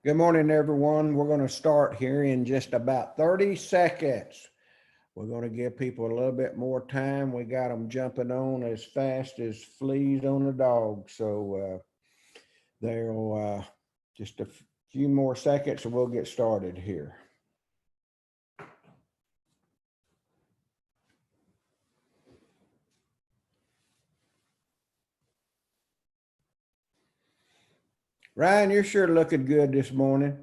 Good morning, everyone. We're going to start here in just about 30 seconds. We're going to give people a little bit more time. We got them jumping on as fast as fleas on a dog. So they'll just a few more seconds and we'll get started here. Ryan, you're sure looking good this morning.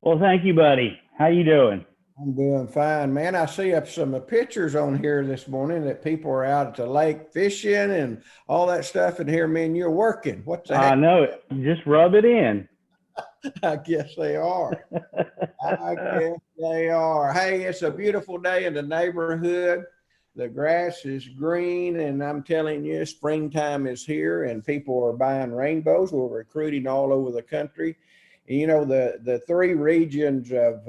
Well, thank you, buddy. How you doing? I'm doing fine, man. I see some pictures on here this morning that people are out at the lake fishing and all that stuff. And here, man, you're working. What the I heck? know it. Just rub it in. I guess they are. I guess they are. Hey, it's a beautiful day in the neighborhood. The grass is green, and I'm telling you, springtime is here, and people are buying rainbows. We're recruiting all over the country. And, you know, the three regions of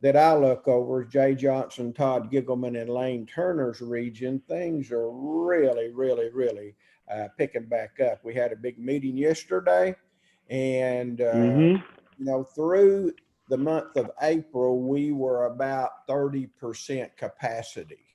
that I look over, Jay Johnson, Todd Giggleman, and Lane Turner's region. Things are really picking back up. We had a big meeting yesterday, and Mm-hmm. you know, through the month of April, we were about 30% capacity.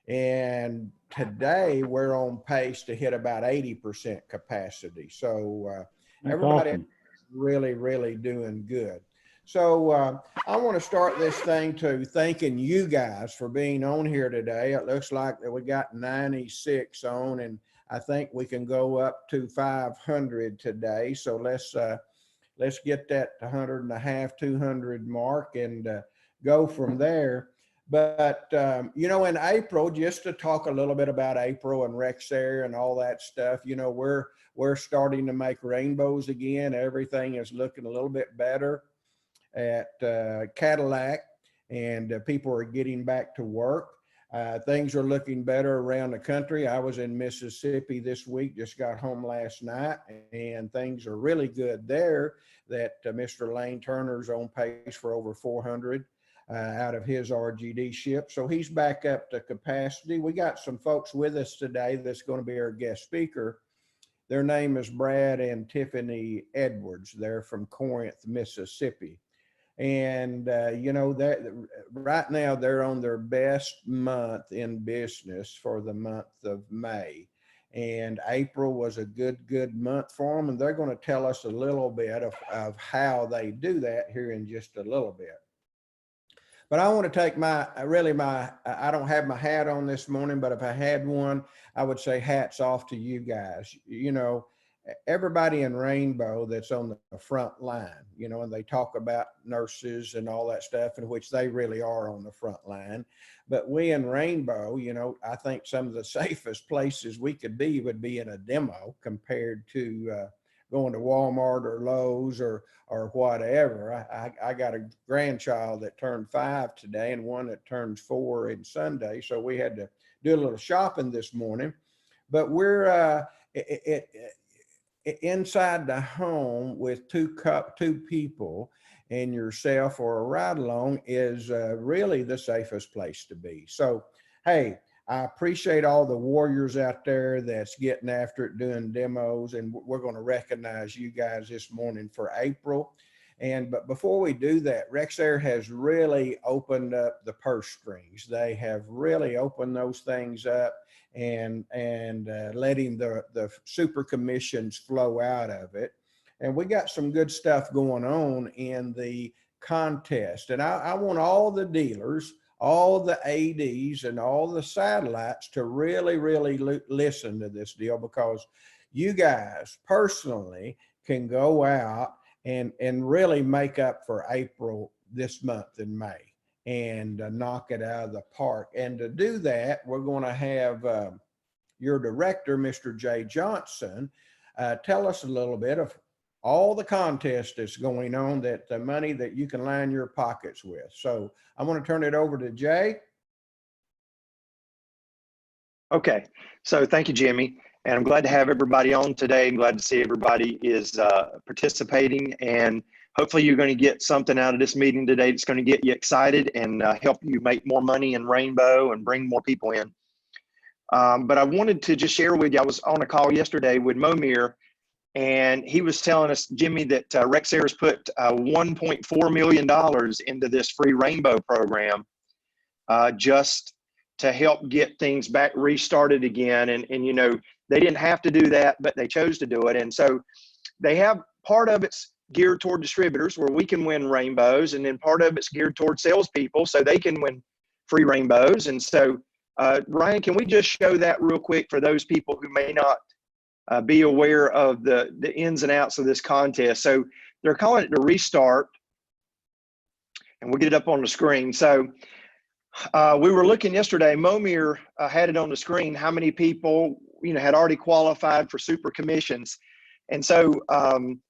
And today we're on pace to hit about 80% capacity. So That's everybody is awesome. really doing good. So I want to start this thing to thanking you guys for being on here today. It looks like that we got 96 on, and I think we can go up to 500 today. So let's get that 100 and a half, 200 mark and go from there. But, you know, in April, just to talk a little bit about April and Rexair and all that stuff, you know, we're starting to make rainbows again. Everything is looking a little bit better at Cadillac, and people are getting back to work. Things are looking better around the country. I was in Mississippi this week, just got home last night, and things are really good there. That Mr. Lane Turner's on pace for over 400 out of his RGD ship. So he's back up to capacity. We got some folks with us today that's going to be our guest speaker. Their name is Brad and Tiffany Edwards. They're from Corinth, Mississippi. And you know that right now they're on their best month in business for the month of May, and April was a good month for them, and they're going to tell us a little bit of how they do that here in just a little bit. But I want to take I don't have my hat on this morning, but if I had one, I would say hats off to you guys. You know, everybody in Rainbow that's on the front line, you know, and they talk about nurses and all that stuff, in which they really are on the front line. But we in Rainbow, you know, I think some of the safest places we could be would be in a demo compared to going to Walmart or Lowe's or whatever. I got a grandchild that turned 5 today and one that turns 4 in Sunday, so we had to do a little shopping this morning. But we're inside the home with two people and yourself or a ride along is really the safest place to be. So, hey, I appreciate all the warriors out there that's getting after it, doing demos, and we're going to recognize you guys this morning for April. But before we do that, Rexair has really opened up the purse strings. They have really opened those things up and letting the super commissions flow out of it. And we got some good stuff going on in the contest. And I want all the dealers, all the ADs and all the satellites to really listen to this deal, because you guys personally can go out and really make up for April this month in May and knock it out of the park. And to do that, we're going to have your director, Mr. Jay Johnson, tell us a little bit of all the contests that's going on, that the money that you can line your pockets with. So I want to turn it over to Jay. Okay, so thank you, Jimmy. And I'm glad to have everybody on today. I'm glad to see everybody is participating. And hopefully you're going to get something out of this meeting today that's going to get you excited and help you make more money in Rainbow and bring more people in. But I wanted to just share with you, I was on a call yesterday with Momir, And he was telling us, Jimmy, that Rex Ayers put $1.4 million into this free rainbow program just to help get things back restarted again. And, you know, they didn't have to do that, but they chose to do it. And so they have part of it's geared toward distributors where we can win rainbows. And then part of it's geared toward salespeople so they can win free rainbows. And so, Ryan, can we just show that real quick for those people who may not be aware of the ins and outs of this contest? So they're calling it the restart, and we'll get it up on the screen. So we were looking yesterday, Momir had it on the screen, how many people, you know, had already qualified for super commissions. And so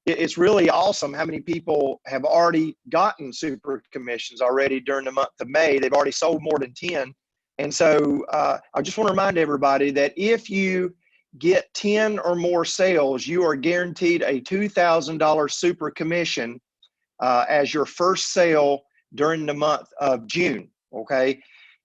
it's really awesome how many people have already gotten super commissions already during the month of May. They've already sold more than 10. And so I just want to remind everybody that if you get 10 or more sales, you are guaranteed a $2,000 super commission as your first sale during the month of June. Okay.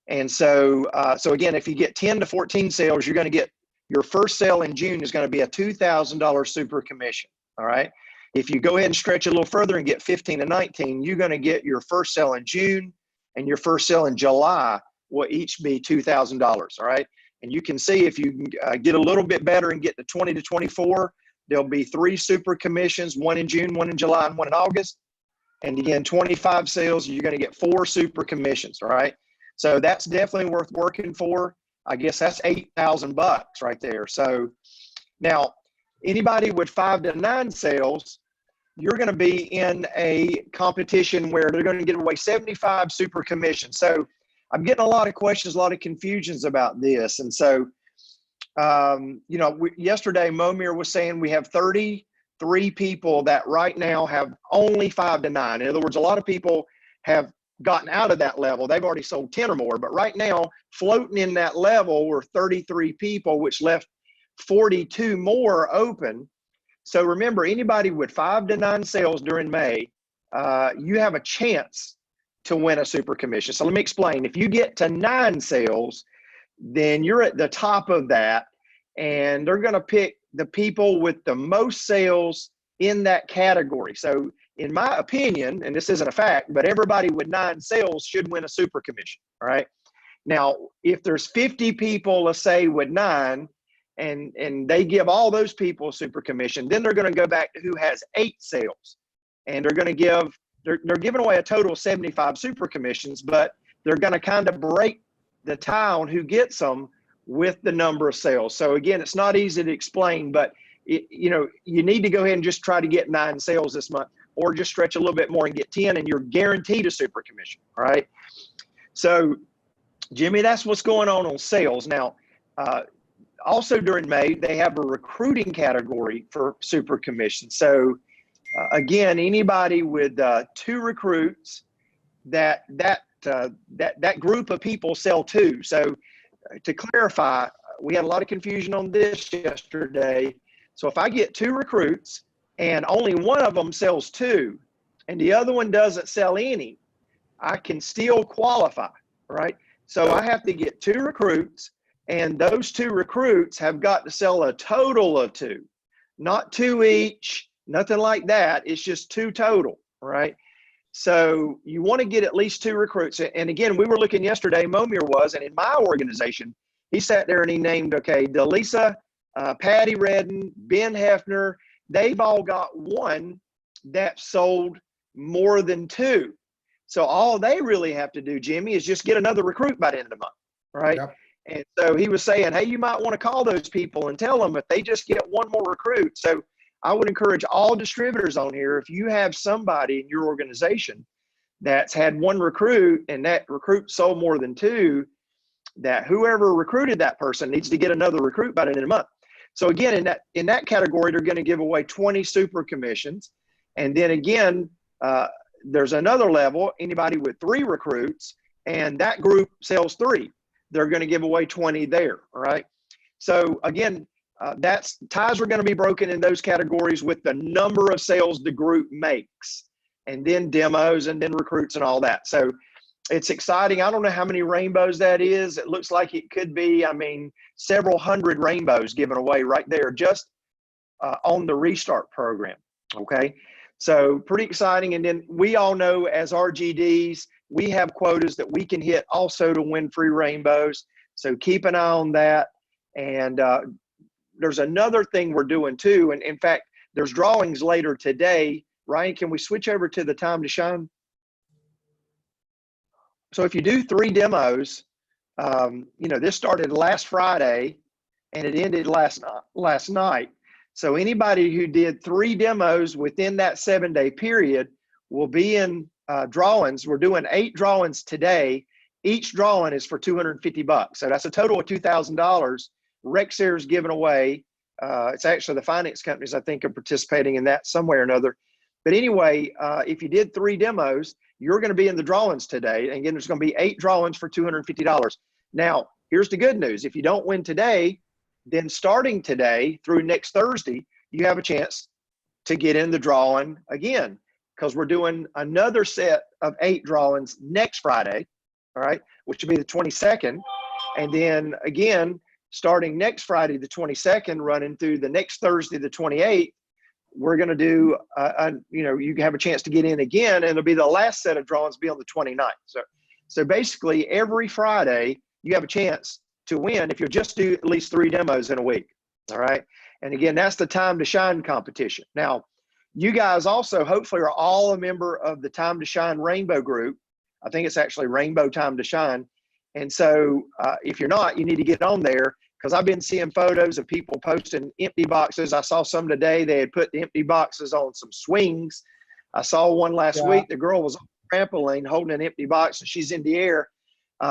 And so, so again, if you get 10 to 14 sales, you're going to get your first sale in June is going to be a $2,000 super commission. All right. If you go ahead and stretch a little further and get 15 to 19, you're going to get your first sale in June and your first sale in July will each be $2,000. All right. And you can see if you get a little bit better and get to 20 to 24, there'll be 3 super commissions, one in June, one in July, and one in August. And again, 25 sales, you're going to get 4 super commissions. All right. So that's definitely worth working for. I guess that's $8,000 right there. So now anybody with 5 to 9 sales, you're going to be in a competition where they're going to give away 75 super commissions. So I'm getting a lot of questions, a lot of confusions about this. And so, you know, yesterday Momir was saying we have 33 people that right now have only 5 to 9. In other words, a lot of people have gotten out of that level. They've already sold 10 or more, but right now floating in that level were 33 people, which left 42 more open. So remember, anybody with 5 to 9 sales during May, you have a chance to win a super commission. So let me explain. If you get to 9 sales, then you're at the top of that, and they're going to pick the people with the most sales in that category. So in my opinion, and this isn't a fact, but everybody with 9 sales should win a super commission. All right. Now, if there's 50 people, let's say, with 9, and they give all those people a super commission, then they're going to go back to who has 8 sales, and they're going to give, they're giving away a total of 75 super commissions, but they're going to kind of break the tie on who gets them with the number of sales. So again, it's not easy to explain, but you know, you need to go ahead and just try to get 9 sales this month, or just stretch a little bit more and get 10, and you're guaranteed a super commission. All right. So Jimmy, that's what's going on sales. Now, also during May, they have a recruiting category for super commissions. So again, anybody with 2 recruits, that group of people sell 2. So to clarify, we had a lot of confusion on this yesterday. So if I get 2 recruits and only one of them sells 2 and the other one doesn't sell any, I can still qualify, right? So I have to get 2 recruits, and those 2 recruits have got to sell a total of 2, not 2 each, nothing like that. It's just 2 total, right? So you want to get at least 2 recruits. And again, we were looking yesterday, Momir was, and in my organization, he sat there and he named, okay, Delisa, Patty Redden, Ben Hefner, they've all got 1 that sold more than 2. So all they really have to do, Jimmy, is just get another recruit by the end of the month, right? Yep. And so he was saying, hey, you might want to call those people and tell them if they just get 1 more recruit. So I would encourage all distributors on here, if you have somebody in your organization that's had 1 recruit and that recruit sold more than 2, that whoever recruited that person needs to get another recruit by the end of the month. So again, in that category, they're going to give away 20 super commissions. And then again, there's another level, anybody with 3 recruits, and that group sells 3. They're going to give away 20 there, all right? So again, ties are going to be broken in those categories with the number of sales the group makes, and then demos, and then recruits and all that. So it's exciting. I don't know how many rainbows that is. It looks like it could be, I mean, several hundred rainbows given away right there, just on the Restart program. Okay, so pretty exciting. And then we all know as RGDs, we have quotas that we can hit also to win free rainbows. So keep an eye on that. And there's another thing we're doing too. And in fact, there's drawings later today. Ryan, can we switch over to the time to shine? So if you do 3 demos, this started last Friday and it ended last night. So anybody who did 3 demos within that 7-day period will be in drawings. We're doing 8 drawings today. Each drawing is for $250. So that's a total of $2,000. Rexair is giving away. It's actually the finance companies, I think, are participating in that some way or another. But anyway, if you did 3 demos, you're going to be in the drawings today. And again, there's going to be 8 drawings for $250. Now, here's the good news. If you don't win today, then starting today through next Thursday, you have a chance to get in the drawing again, because we're doing another set of 8 drawings next Friday, all right, which will be the 22nd. And then again, starting next Friday, the 22nd, running through the next Thursday, the 28th, we're going to do, you have a chance to get in again, and it'll be the last set of drawings be on the 29th. So basically every Friday you have a chance to win if you just do at least 3 demos in a week. All right. And again, that's the Time to Shine competition. Now, you guys also hopefully are all a member of the Time to Shine Rainbow group. I think it's actually Rainbow Time to Shine. And so if you're not, you need to get on there, because I've been seeing photos of people posting empty boxes. I saw some today. They had put the empty boxes on some swings. I saw one last week. The girl was on a trampoline holding an empty box, and she's in the air.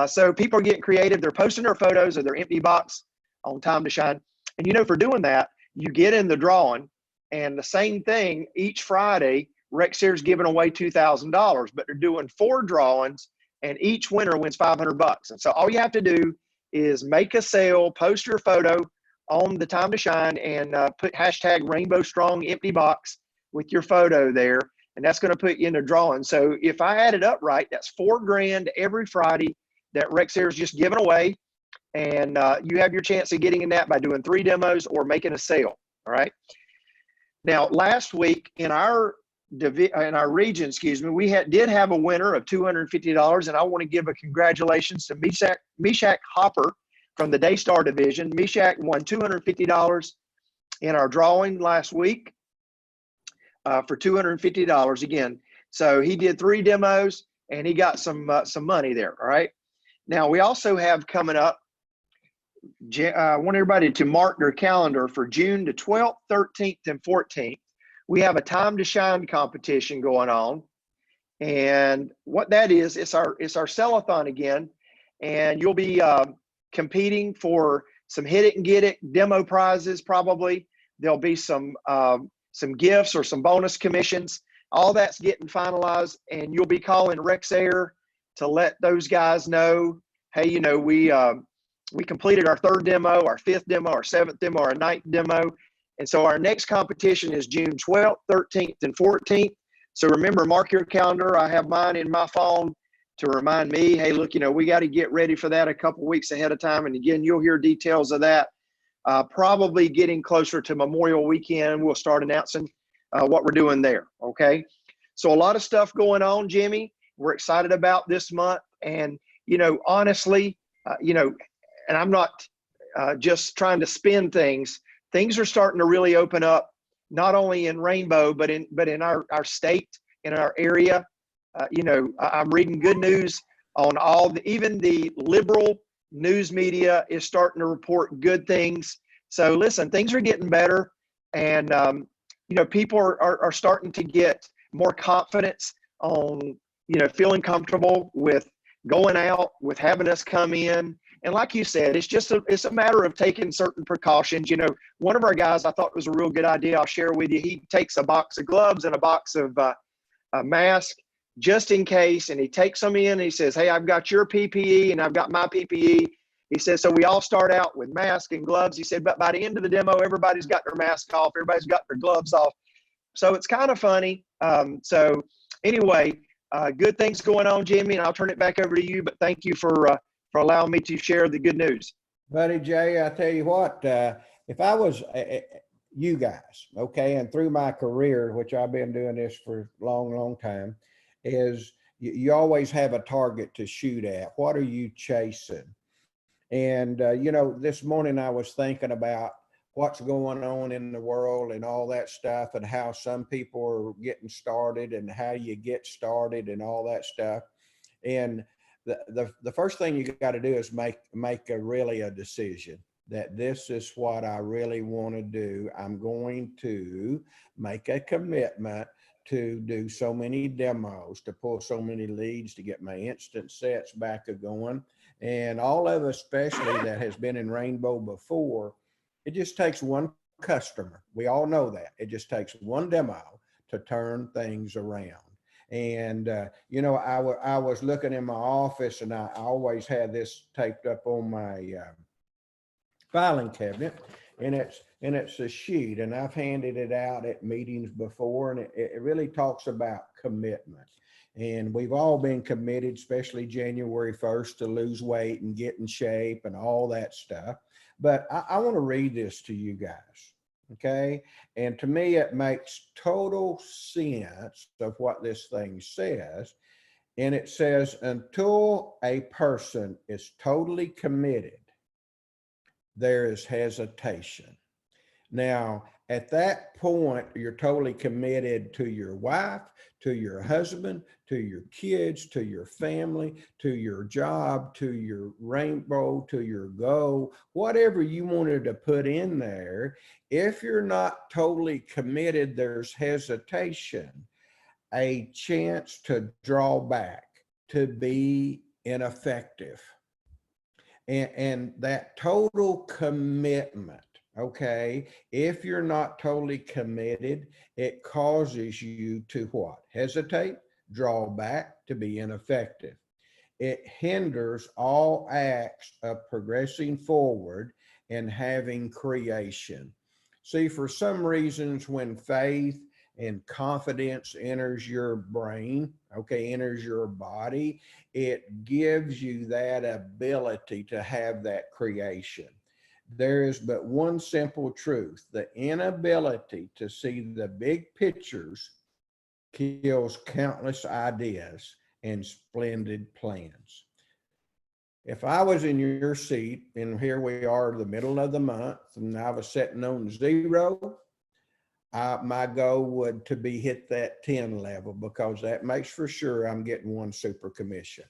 So people are getting creative. They're posting their photos of their empty box on Time to Shine. And, for doing that, you get in the drawing. And the same thing, each Friday, Rexair's giving away $2,000, but they're doing 4 drawings, and each winner wins $500. And so all you have to do is make a sale, post your photo on the Time to Shine, and put hashtag Rainbow Strong Empty Box with your photo there. And that's going to put you in the drawing. So if I add it up right, that's $4,000 every Friday that Rexair is just giving away. And you have your chance of getting in that by doing 3 demos or making a sale. All right. Now, last week in our region, we did have a winner of $250, and I want to give a congratulations to Meshach Hopper from the Daystar division. Meshach won $250 in our drawing last week for $250 again. So he did 3 demos and he got some money there. All right. Now we also have coming up, I want everybody to mark their calendar for June the 12th, 13th, and 14th. We have a Time to Shine competition going on. And what that is, it's our sell-a-thon again. And you'll be competing for some hit it and get it demo prizes probably. There'll be some gifts or some bonus commissions. All that's getting finalized, and you'll be calling Rexair to let those guys know, hey, we completed our 3rd demo, our 5th demo, our 7th demo, our 9th demo. And so our next competition is June 12th, 13th, and 14th. So remember, mark your calendar. I have mine in my phone to remind me, hey, look, we got to get ready for that a couple weeks ahead of time. And again, you'll hear details of that. Probably getting closer to Memorial Weekend, we'll start announcing what we're doing there, okay? So a lot of stuff going on, Jimmy. We're excited about this month. And, honestly, and I'm not just trying to spin things. Things are starting to really open up, not only in Rainbow, but in our state, in our area. I'm reading good news on even the liberal news media is starting to report good things. So listen, things are getting better, and people are starting to get more confidence on feeling comfortable with going out, with having us come in. And like you said, it's a matter of taking certain precautions. One of our guys I thought was a real good idea. I'll share with you. He takes a box of gloves and a box of a mask just in case, and he takes them in and he says, hey, I've got your PPE and I've got my PPE. He says, so we all start out with masks and gloves. He said, but by the end of the demo, everybody's got their mask off. Everybody's got their gloves off. So it's kind of funny. So anyway, good things going on, Jimmy, and I'll turn it back over to you. But thank you for allowing me to share the good news. Buddy Jay, I tell you what, if I was, you guys, okay, and through my career, which I've been doing this for a long, long time, is you always have a target to shoot at. What are you chasing? And, this morning I was thinking about what's going on in the world and all that stuff, and how some people are getting started and how you get started and all that stuff. And the first thing you got to do is make a decision that this is what I really want to do. I'm going to make a commitment to do so many demos, to pull so many leads, to get my instant sets back a going. And all of us, especially that has been in Rainbow before, it just takes one customer. We all know that. It just takes one demo to turn things around. And, I was looking in my office, and I always had this taped up on my filing cabinet, and it's a sheet, and I've handed it out at meetings before, and it really talks about commitment. And we've all been committed, especially January 1st, to lose weight and get in shape and all that stuff. But I want to read this to you guys, okay? And to me, it makes total sense of what this thing says. And it says, until a person is totally committed, there is hesitation. Now, at that point, you're totally committed to your wife, to your husband, to your kids, to your family, to your job, to your rainbow, to your goal, whatever you wanted to put in there. If you're not totally committed, there's hesitation, a chance to draw back, to be ineffective. And that total commitment, okay, if you're not totally committed, it causes you to what? Hesitate, draw back, to be ineffective. It hinders all acts of progressing forward and having creation. See, for some reasons, when faith and confidence enters your brain, okay, enters your body, it gives you that ability to have that creation. There is but one simple truth: the inability to see the big pictures kills countless ideas and splendid plans. If I was in your seat, and here we are, the middle of the month, and I was sitting on zero, my goal would to be hit that 10 level, because that makes for sure I'm getting one super commission.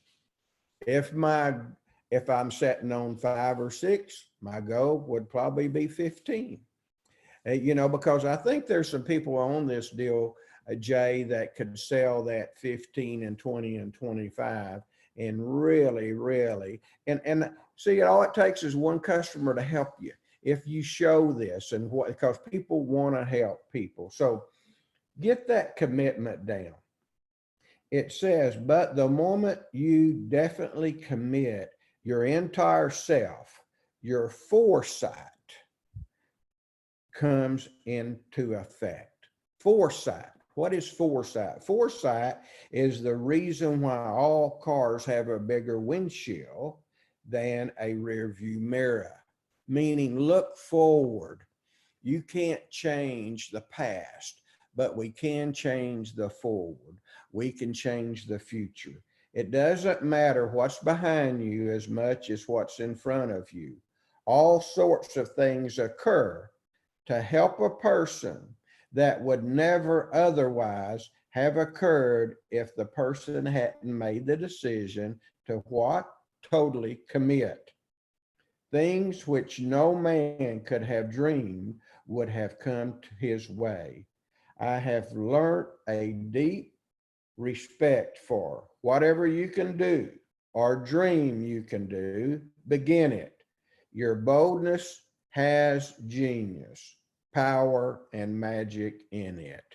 If I'm sitting on 5 or 6, my goal would probably be 15. Because I think there's some people on this deal, Jay, that could sell that 15 and 20 and 25 and really, and see, all it takes is one customer to help you. If you show this, and what, because people want to help people. So get that commitment down. It says, but the moment you definitely commit your entire self, your foresight comes into effect. Foresight. What is foresight? Foresight is the reason why all cars have a bigger windshield than a rear view mirror, meaning look forward. You can't change the past, but we can change the forward. We can change the future. It doesn't matter what's behind you as much as what's in front of you. All sorts of things occur to help a person that would never otherwise have occurred if the person hadn't made the decision to what? Totally commit. Things which no man could have dreamed would have come to his way. I have learned a deep respect for whatever you can do or dream you can do, begin it. Your boldness has genius, power, and magic in it.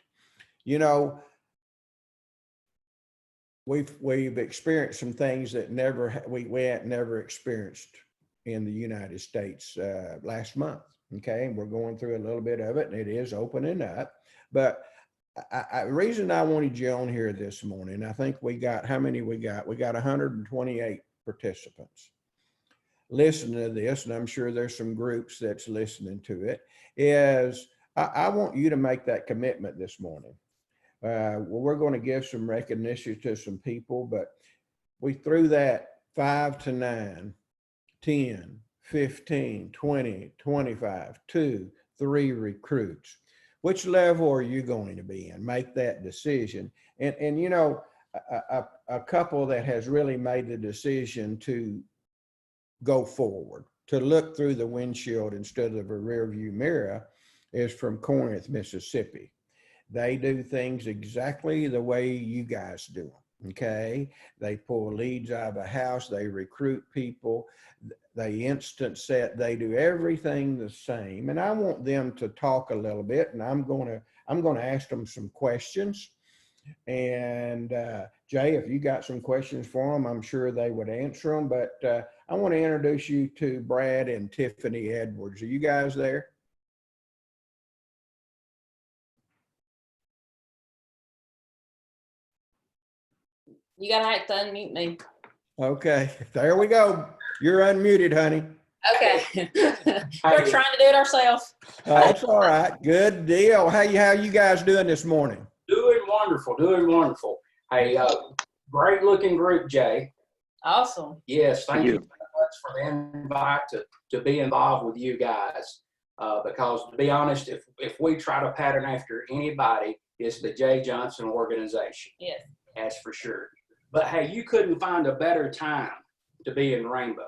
We've experienced some things that we had never experienced in the United States last month. Okay, and we're going through a little bit of it, and it is opening up. But the reason I wanted you on here this morning, I think we got, how many we got? We got 128 participants listening to this, and I'm sure there's some groups that's listening to it, is I want you to make that commitment this morning. Well, we're going to give some recognition to some people, but we threw that 5 to 9, 10, 15, 20, 25, 2, 3 recruits. Which level are you going to be in? Make that decision. And you know, a couple that has really made the decision to go forward, to look through the windshield instead of a rear view mirror, is from Corinth, Mississippi. They do things exactly the way you guys do them. Okay. They pull leads out of a house. They recruit people. They instant set. They do everything the same. And I want them to talk a little bit, and I'm going to ask them some questions. And Jay, if you got some questions for them, I'm sure they would answer them. But I want to introduce you to Brad and Tiffany Edwards. Are you guys there? You gotta have to unmute me. Okay, there we go. You're unmuted, honey. Okay. We're trying to do it ourselves. That's all right. Good deal. How you guys doing this morning? Doing wonderful, doing wonderful. Hey, great looking group, Jay. Awesome. Yes, thank you very much for the invite to be involved with you guys. Because to be honest, if we try to pattern after anybody, it's the Jay Johnson organization. Yes. That's for sure. But hey, you couldn't find a better time to be in Rainbow.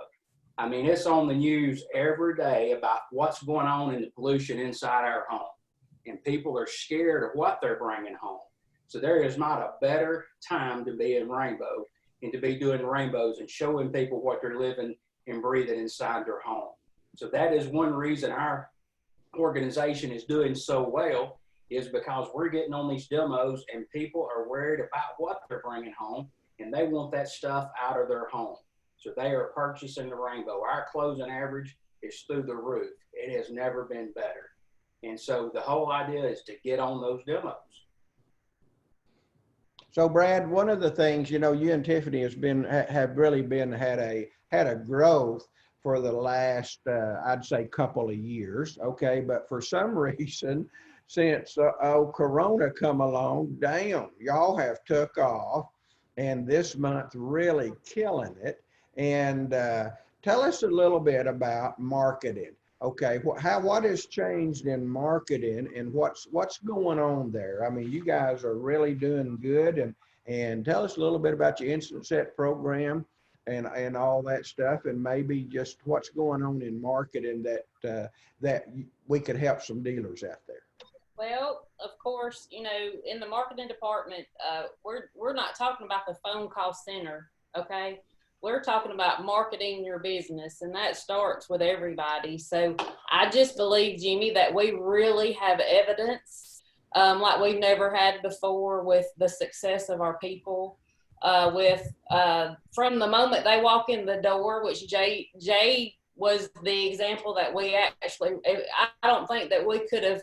I mean, it's on the news every day about what's going on in the pollution inside our home. And people are scared of what they're bringing home. So there is not a better time to be in Rainbow and to be doing rainbows and showing people what they're living and breathing inside their home. So that is one reason our organization is doing so well, is because we're getting on these demos and people are worried about what they're bringing home, and they want that stuff out of their home. So they are purchasing the Rainbow. Our closing average is through the roof. It has never been better. And so the whole idea is to get on those demos. So Brad, one of the things, you know, you and Tiffany have really had a growth for the last, I'd say, couple of years. Okay. But for some reason, since Corona come along, damn, y'all have took off, and this month really killing it. And tell us a little bit about marketing. Okay, what has changed in marketing, and what's going on there? I mean, you guys are really doing good, and tell us a little bit about your instant set program and all that stuff, and maybe just what's going on in marketing that we could help some dealers out there. Well, of course, you know, in the marketing department, we're not talking about the phone call center, okay? We're talking about marketing your business, and that starts with everybody. So I just believe, Jimmy, that we really have evidence like we've never had before with the success of our people. From the moment they walk in the door, which Jay was the example that we actually, I don't think that we could have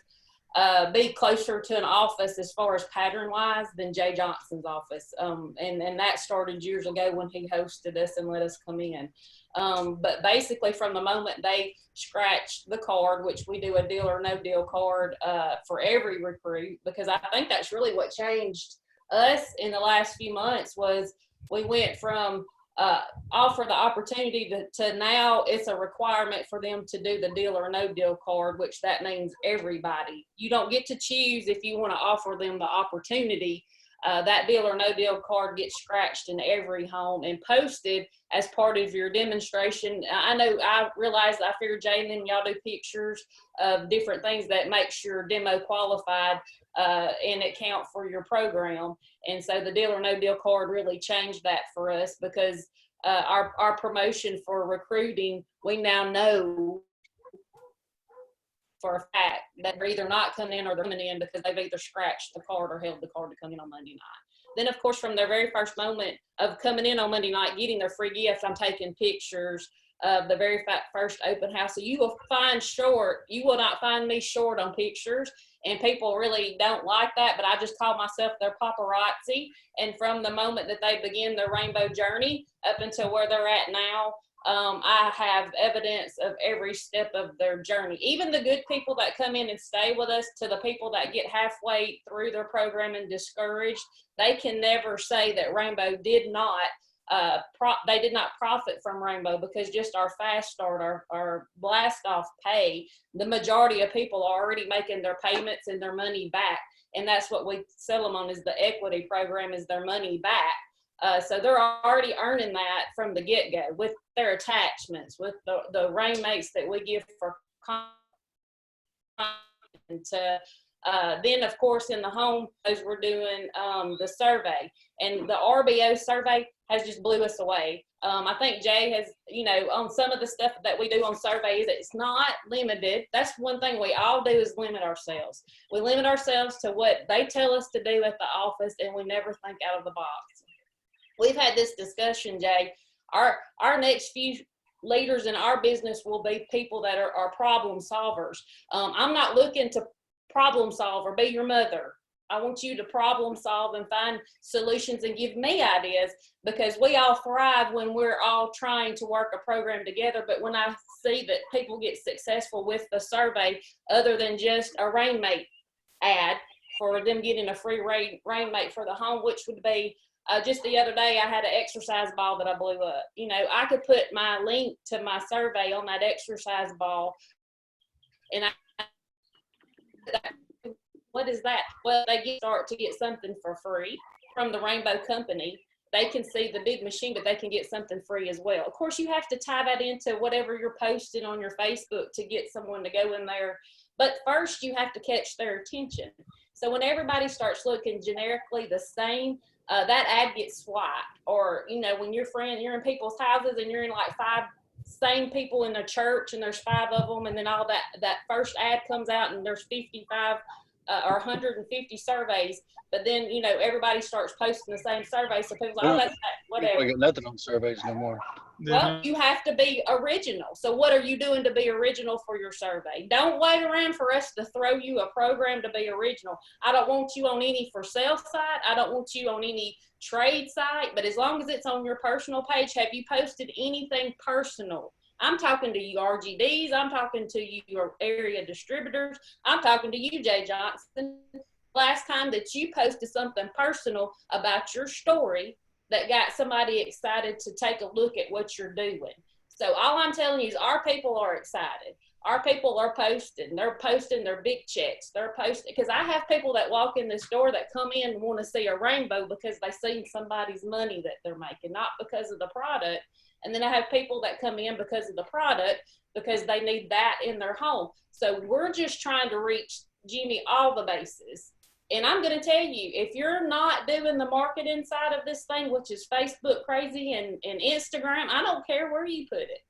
be closer to an office as far as pattern wise than Jay Johnson's office. And that started years ago when he hosted us and let us come in. But basically from the moment they scratched the card, which we do a deal or no deal card for every recruit, because I think that's really what changed us in the last few months, was we went from offer the opportunity to now it's a requirement for them to do the deal or no deal card, which that means everybody. You don't get to choose if you want to offer them the opportunity. That deal or no deal card gets scratched in every home and posted as part of your demonstration. I realize, I figured Jay and then y'all do pictures of different things that makes your demo qualified and it count for your program. And so the deal or no deal card really changed that for us, because our promotion for recruiting, we now know for a fact that they're either not coming in or they're coming in because they've either scratched the card or held the card to come in on Monday night. Then, of course, from their very first moment of coming in on Monday night, getting their free gift, I'm taking pictures of the very first open house. So you will not find me short on pictures, and people really don't like that, but I just call myself their paparazzi. And from the moment that they begin their rainbow journey up until where they're at now, I have evidence of every step of their journey. Even the good people that come in and stay with us, to the people that get halfway through their program and discouraged, they can never say that Rainbow did not they did not profit from Rainbow, because just our fast start, our blast off pay, the majority of people are already making their payments and their money back. And that's what we sell them on, is the equity program, is their money back. So they're already earning that from the get-go with their attachments, with the Rainmates that we give for content. Then, of course, in the home, as we're doing the survey, and the RBO survey has just blew us away. I think Jay has, on some of the stuff that we do on surveys, it's not limited. That's one thing we all do, is limit ourselves. We limit ourselves to what they tell us to do at the office, and we never think out of the box. We've had this discussion, Jay. Our next few leaders in our business will be people that are problem solvers. I'm not looking to problem solve or be your mother. I want you to problem solve and find solutions and give me ideas, because we all thrive when we're all trying to work a program together. But when I see that people get successful with the survey, other than just a Rainmate ad for them getting a free Rainmate for the home, which would be just the other day, I had an exercise ball that I blew up. I could put my link to my survey on that exercise ball, and what is that? Well, they start to get something for free from the Rainbow company. They can see the big machine, but they can get something free as well. Of course, you have to tie that into whatever you're posting on your Facebook to get someone to go in there. But first, you have to catch their attention. So when everybody starts looking generically the same, that ad gets swiped. Or, when you're in people's houses and you're in like 5 same people in the church, and there's 5 of them, and then all that first ad comes out and there's 55 or 150 surveys, but then everybody starts posting the same survey, so people are like, oh, that's whatever. We got nothing on surveys no more. Well, you have to be original. So what are you doing to be original for your survey? Don't wait around for us to throw you a program to be original. I don't want you on any for sale site. I don't want you on any trade site, but as long as it's on your personal page, have you posted anything personal? I'm talking to you RGDs. I'm talking to you, your area distributors. I'm talking to you, Jay Johnson. Last time that you posted something personal about your story that got somebody excited to take a look at what you're doing. So all I'm telling you is our people are excited. Our people are posting. They're posting their big checks. They're posting, because I have people that walk in this door that come in and want to see a rainbow because they seen somebody's money that they're making, not because of the product. And then I have people that come in because of the product, because they need that in their home. So we're just trying to reach, Jimmy, all the bases. And I'm going to tell you, if you're not doing the marketing side of this thing, which is Facebook crazy and Instagram, I don't care where you put it.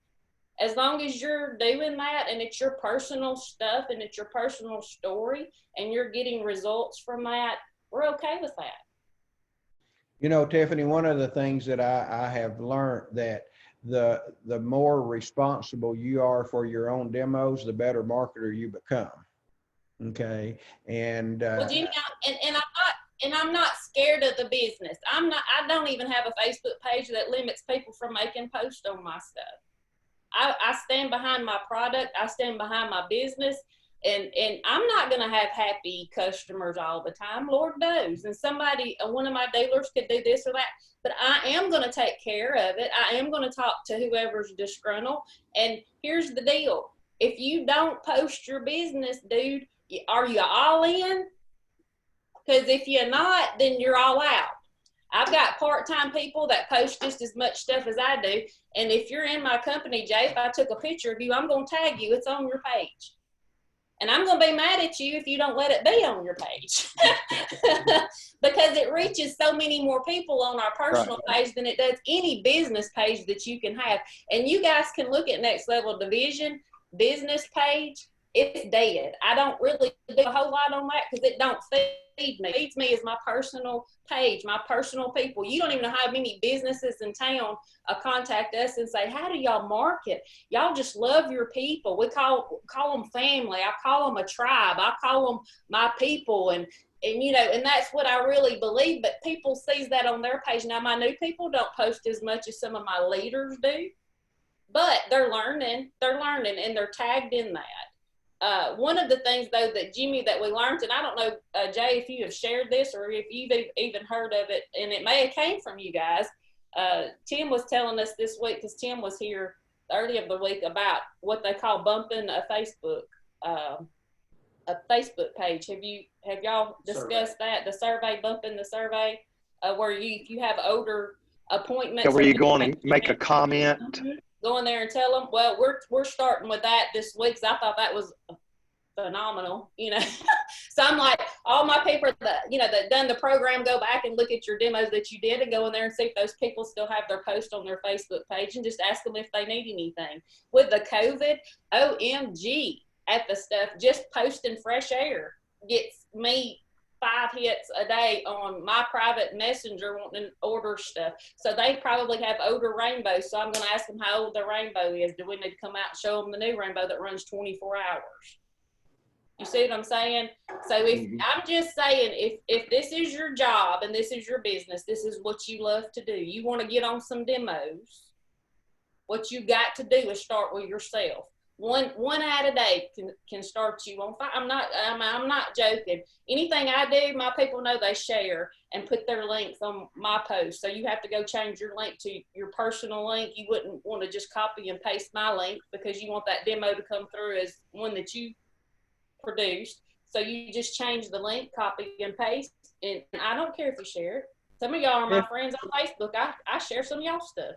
As long as you're doing that and it's your personal stuff and it's your personal story and you're getting results from that, we're okay with that. Tiffany, one of the things that I have learned, that the more responsible you are for your own demos, the better marketer you become. Okay. And well, Jimmy, I'm not scared of the business. I don't even have a Facebook page that limits people from making posts on my stuff. I stand behind my product. I stand behind my business, and I'm not going to have happy customers all the time. Lord knows. And one of my dealers could do this or that, but I am going to take care of it. I am going to talk to whoever's disgruntled. And here's the deal. If you don't post your business, dude, are you all in? Because if you're not, then you're all out. I've got part-time people that post just as much stuff as I do. And if you're in my company, Jay, if I took a picture of you, I'm going to tag you. It's on your page. And I'm going to be mad at you if you don't let it be on your page. Because it reaches so many more people on our personal page than it does any business page that you can have. And you guys can look at Next Level Division business page. It's dead. I don't really do a whole lot on that because it don't feed me. It feeds me is my personal page, my personal people. You don't even know how many businesses in town contact us and say, how do y'all market? Y'all just love your people. We call them family. I call them a tribe. I call them my people. And that's what I really believe. But people sees that on their page. Now, my new people don't post as much as some of my leaders do. but they're learning, and they're tagged in that. One of the things though that Jimmy, that we learned, and I don't know, Jay, if you have shared this or if you've even heard of it, and it may have came from you guys. Tim was telling us this week, because Tim was here early of the week, about what they call bumping a Facebook page. Have y'all discussed that? The survey, bumping the survey, where if you have older appointments, Yeah, where you go on and make a comment. Go in there and tell them. Well, we're starting with that this week, because I thought that was phenomenal, So I'm like, all my people that done the program, go back and look at your demos that you did and go in there and see if those people still have their post on their Facebook page, and just ask them if they need anything. With the COVID, OMG at the stuff, just posting fresh air gets me 5 hits a day on my private messenger wanting to order stuff. So they probably have older rainbows. So I'm going to ask them how old the rainbow is. Do we need to come out and show them the new rainbow that runs 24 hours? You see what I'm saying? So I'm just saying, if this is your job and this is your business, this is what you love to do. You want to get on some demos. What you got to do is start with yourself. One ad a day can start you on fire. I'm not joking. Anything I do, my people know they share and put their links on my post. So you have to go change your link to your personal link. You wouldn't want to just copy and paste my link, because you want that demo to come through as one that you produced. So you just change the link, copy and paste, and I don't care if you share it. Some of y'all are my friends on Facebook. I share some of y'all stuff.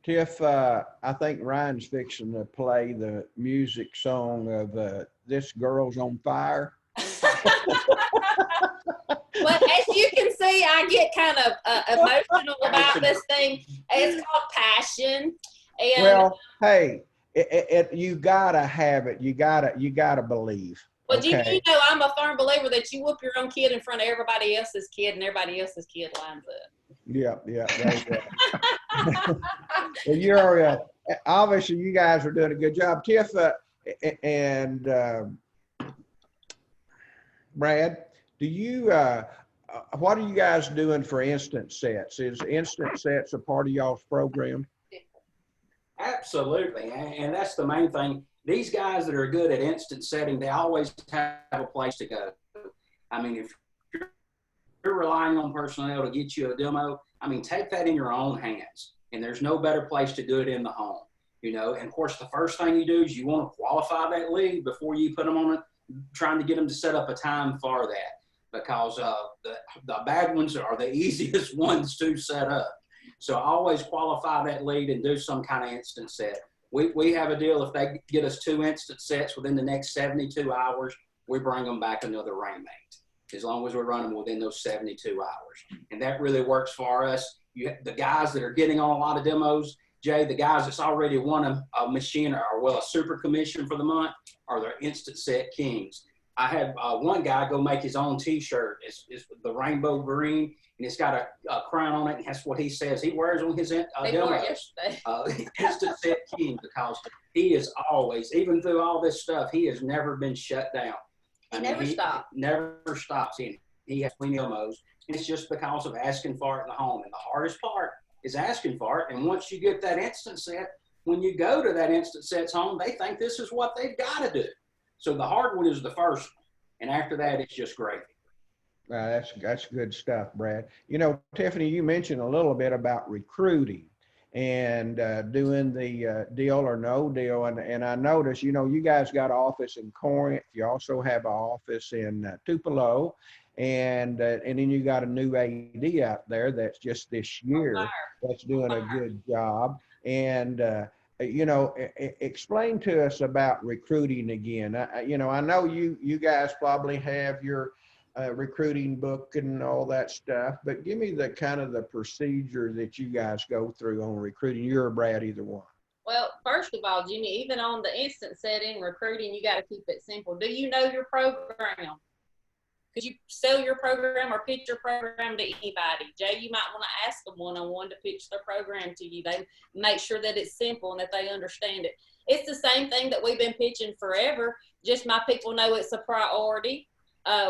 Tiff, I think Ryan's fixing to play the music song of This Girl's on Fire. But as you can see, I get kind of emotional about this thing. It's called passion. And Well, hey, you gotta have it. You gotta believe. well, Okay. I'm a firm believer that you whoop your own kid in front of everybody else's kid, and everybody else's kid lines up. Yeah. Well, you're obviously, you guys are doing a good job, Tiff, and Brad. Do you? What are you guys doing for instant sets? Is instant sets a part of y'all's program? Absolutely, and that's the main thing. These guys that are good at instant setting, they always have a place to go. I mean, if you're relying on personnel to get you a demo, I mean, take that in your own hands. And there's no better place to do it in the home, And of course, the first thing you do is you want to qualify that lead before you put them on it, trying to get them to set up a time for that, because the bad ones are the easiest ones to set up. So always qualify that lead and do some kind of instant set. We have a deal, if they get us 2 instant sets within the next 72 hours, we bring them back another rainmate, as long as we're running within those 72 hours. And that really works for us. The guys that are getting on a lot of demos, Jay, the guys that's already won a machine or a super commission for the month are their instant set kings. I had one guy go make his own t-shirt. It's the rainbow green, and it's got a crown on it, and that's what he says he wears on his demo. Instant set king, because he is always, even through all this stuff, he has never been shut down. He never stops. He has plenty of demos, and it's just because of asking for it in the home. And the hardest part is asking for it. And once you get that instant set, when you go to that instant set's home, they think this is what they've got to do. So the hard one is the first one. And after that, it's just gravy. That's good stuff, Brad. Tiffany, you mentioned a little bit about recruiting and doing the deal or no deal. And I noticed, you guys got an office in Corinth. You also have an office in Tupelo. And then you got a new AD out there that's just this year that's doing a good job. And, explain to us about recruiting again. I know you guys probably have your recruiting book and all that stuff, but give me the kind of the procedure that you guys go through on recruiting. You or Brad, either one. Well, first of all, Jimmy, even on the instant setting recruiting, you got to keep it simple. Do you know your program? Could you sell your program or pitch your program to anybody? Jay, you might want to ask them one-on-one to pitch their program to you. They make sure that it's simple and that they understand it. It's the same thing that we've been pitching forever. Just my people know it's a priority.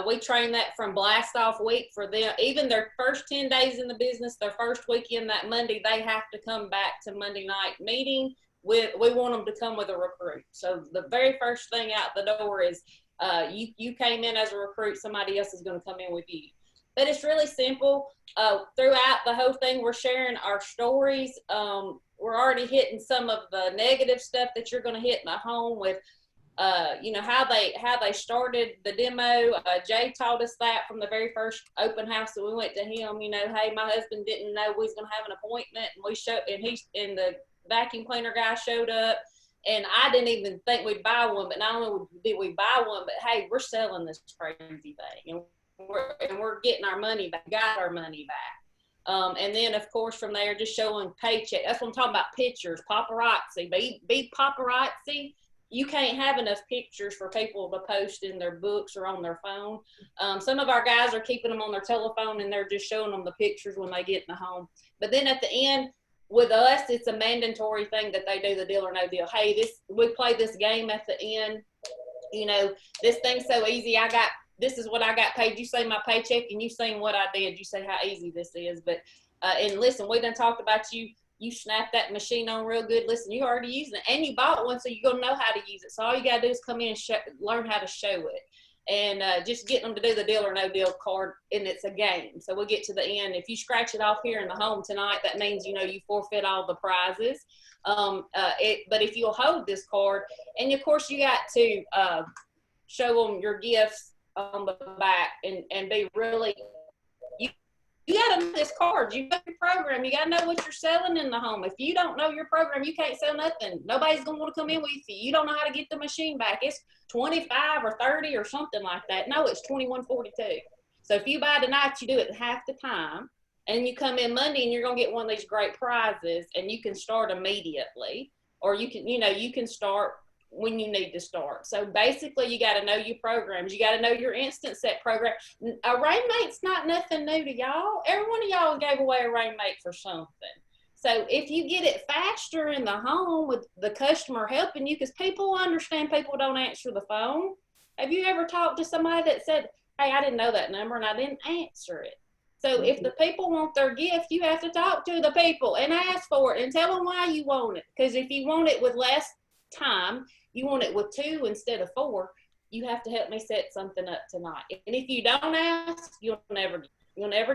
We train that from blast off week for them. Even their first 10 days in the business, their first weekend, that Monday, they have to come back to Monday night meeting we want them to come with a recruit. So the very first thing out the door is you came in as a recruit, somebody else is going to come in with you. But it's really simple. Throughout the whole thing, we're sharing our stories. We're already hitting some of the negative stuff that you're going to hit in the home with, you know, how they started the demo. Jay taught us that from the very first open house that we went to him. You know, hey, my husband didn't know we was going to have an appointment, and the vacuum cleaner guy showed up, and I didn't even think we'd buy one. But not only did we buy one, but hey, we're selling this crazy thing, and we're getting our money back. Got our money back. And then, of course, from there, just showing paycheck. That's what I'm talking about, pictures, paparazzi. Be paparazzi. You can't have enough pictures for people to post in their books or on their phone. Some of our guys are keeping them on their telephone, and they're just showing them the pictures when they get in the home. But then at the end, with us, it's a mandatory thing that they do the deal or no deal. Hey, we play this game at the end. You know, this thing's so easy. This is what I got paid. You say my paycheck, and you seen what I did. You say how easy this is. But, and listen, we done talked about you. You snap that machine on real good. Listen, you already using it, and you bought one, so you're going to know how to use it. So all you got to do is come in and learn how to show it. And just getting them to do the deal or no deal card, and it's a game. So we'll get to the end. If you scratch it off here in the home tonight, that means, you know, you forfeit all the prizes. But if you'll hold this card, and of course you got to show them your gifts on the back and be really, you got to know this card. You know your program. You got to know what you're selling in the home. If you don't know your program, you can't sell nothing. Nobody's going to want to come in with you. You don't know how to get the machine back. It's 25 or 30 or something like that. No, it's 21.42. So if you buy tonight, you do it half the time, and you come in Monday and you're going to get one of these great prizes, and you can start immediately, or you can start when you need to start. So basically, you got to know your programs. You got to know your instant set program. A rainmate's not nothing new to y'all. Every one of y'all gave away a rainmate for something. So if you get it faster in the home with the customer helping you, because people understand people don't answer the phone. Have you ever talked to somebody that said, hey, I didn't know that number and I didn't answer it? So if the people want their gift, you have to talk to the people and ask for it and tell them why you want it. Because if you want it with less time, you want it with 2 instead of 4, you have to help me set something up tonight. And if you don't ask, you'll never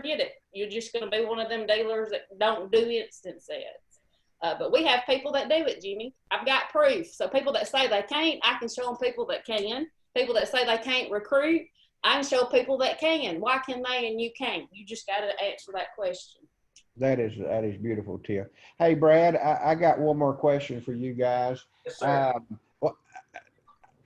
get it. You're just going to be one of them dealers that don't do instant sets. But we have people that do it, Jimmy. I've got proof. So people that say they can't, I can show them people that can. People that say they can't recruit, I can show people that can. Why can they and you can't? You just got to answer that question. That is beautiful, Tia. Hey, Brad, I got one more question for you guys. Yes, sir.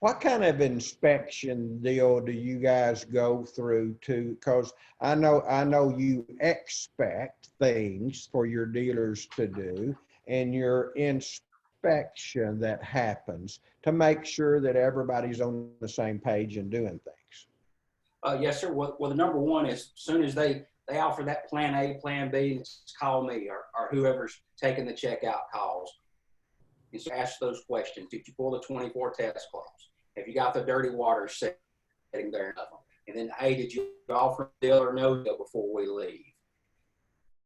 What kind of inspection deal do you guys go through to? Because I know you expect things for your dealers to do, and your inspection that happens to make sure that everybody's on the same page and doing things. Yes, sir. Well, the number one is as soon as they offer that plan A, plan B, it's call me or whoever's taking the checkout calls. And so ask those questions. Did you pull the 24 test clause? Have you got the dirty water sitting there? And then, hey, did you offer a deal or no deal before we leave?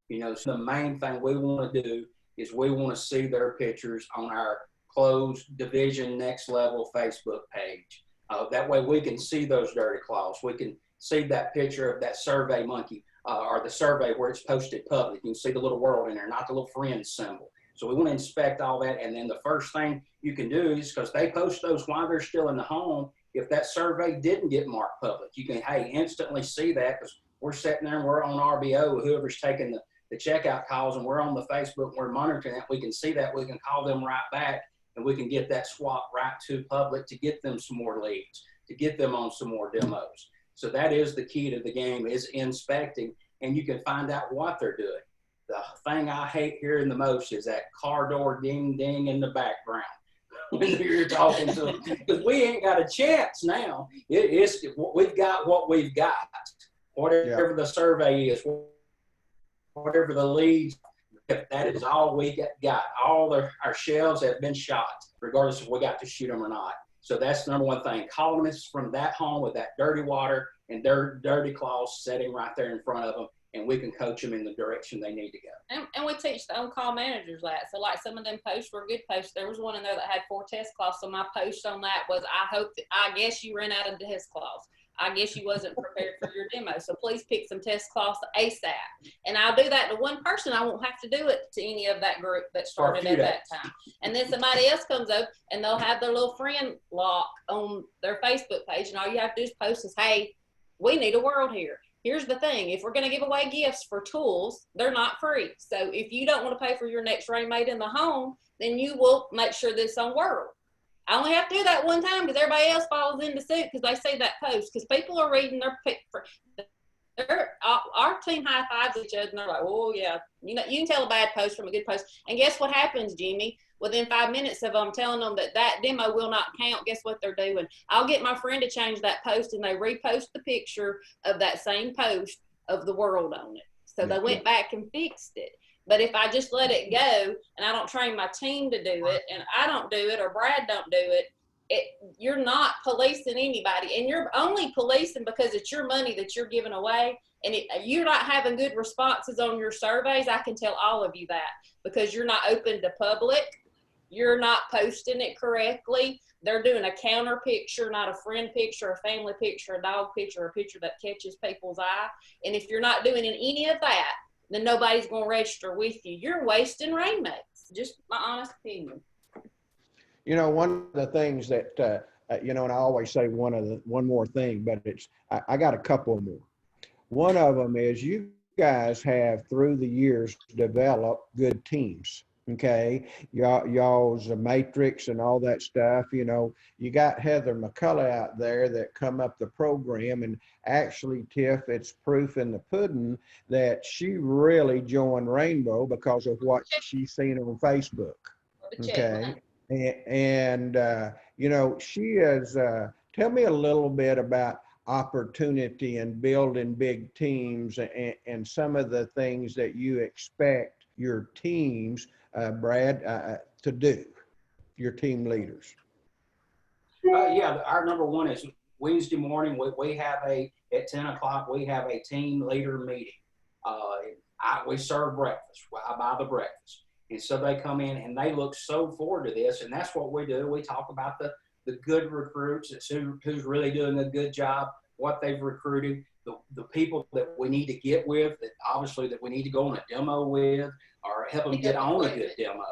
You know, so the main thing we want to do is we want to see their pictures on our closed division next level Facebook page. That way we can see those dirty claws. We can see that picture of that survey monkey or the survey where it's posted public. You can see the little world in there, not the little friend symbol. So we want to inspect all that. And then the first thing you can do is, because they post those while they're still in the home, if that survey didn't get marked public, you can, hey, instantly see that, because we're sitting there and we're on RBO, whoever's taking the checkout calls, and we're on the Facebook, and we're monitoring that. We can see that. We can call them right back, and we can get that swap right to public to get them some more leads, to get them on some more demos. So that is the key to the game, is inspecting, and you can find out what they're doing. The thing I hate hearing the most is that car door ding ding in the background when you're talking to them, because we ain't got a chance now. We've got what we've got, whatever the survey is, whatever the leads. If that is all we got, our shelves have been shot, regardless if we got to shoot them or not. So that's the number one thing. Calling us from that home with that dirty water and dirty claws sitting right there in front of them, and we can coach them in the direction they need to go. And we teach the on-call managers that. So like some of them posts were good posts. There was one in there that had 4 test cloths. So my post on that was, I guess you ran out of test cloths. I guess you wasn't prepared for your demo. So please pick some test cloths ASAP. And I'll do that to one person. I won't have to do it to any of that group that started at that time. And then somebody else comes up and they'll have their little friend lock on their Facebook page. And all you have to do is post is, hey, we need a world here. Here's the thing. If we're going to give away gifts for tools, they're not free. So if you don't want to pay for your next Rainmate in the home, then you will make sure this on World. I only have to do that one time because everybody else falls into suit because they see that post. Because people are reading our team high fives each other and they're like, oh yeah, you know, you can tell a bad post from a good post. And guess what happens, Jimmy? Within 5 minutes of them telling them that demo will not count, guess what they're doing? I'll get my friend to change that post and they repost the picture of that same post of the world on it. So they went back and fixed it. But if I just let it go and I don't train my team to do it and I don't do it or Brad don't do it, you're not policing anybody. And you're only policing because it's your money that you're giving away. And you're not having good responses on your surveys. I can tell all of you that because you're not open to public. You're not posting it correctly. They're doing a counter picture, not a friend picture, a family picture, a dog picture, a picture that catches people's eye. And if you're not doing any of that, then nobody's going to register with you. You're wasting Rainmates. Just my honest opinion. You know, one of the things that, you know, and I always say one more thing, but I got a couple more. One of them is you guys have through the years developed good teams. Okay, y'all's a matrix and all that stuff. You know, you got Heather McCullough out there that come up the program, and actually, Tiff, it's proof in the pudding that she really joined Rainbow because of what she's seen on Facebook. Okay, and you know, she is. Tell me a little bit about opportunity and building big teams and some of the things that you expect your teams. Brad, to do, your team leaders? Yeah, our number one is Wednesday morning. We have at 10 o'clock, we have a team leader meeting. We serve breakfast. I buy the breakfast. And so they come in and they look so forward to this. And that's what we do. We talk about the good recruits, who's really doing a good job, what they've recruited, the people that we need to get with, that obviously that we need to go on a demo with, or help them get on a good demo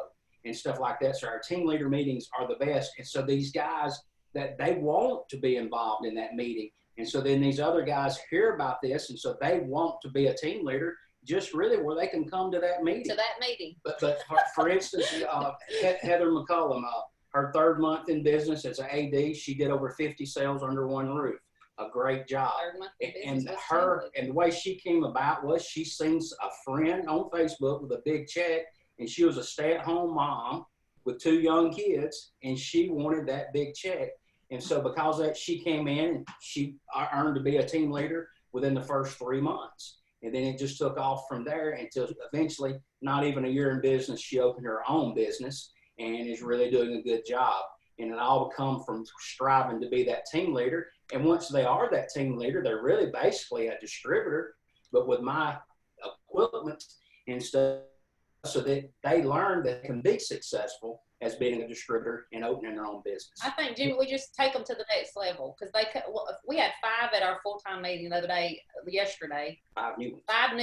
and stuff like that. So our team leader meetings are the best. And so these guys that they want to be involved in that meeting. And so then these other guys hear about this. And so they want to be a team leader just really where they can come to that meeting. To that meeting. But for instance, Heather McCullum, her 3rd month in business as an AD, she did over 50 sales under one roof. A great job. And the way she came about was she seen a friend on Facebook with a big check, and she was a stay-at-home mom with 2 young kids, and she wanted that big check. And so because of that, she came in and she earned to be a team leader within the first 3 months. And then it just took off from there until eventually, not even a year in business, she opened her own business and is really doing a good job. And it all come from striving to be that team leader. And once they are that team leader, they're really basically a distributor, but with my equipment and stuff, so that they learn that they can be successful as being a distributor and opening their own business. I think, Jimmy, we just take them to the next level because we had 5 at our full-time meeting the other day, yesterday. 5 new ones. 5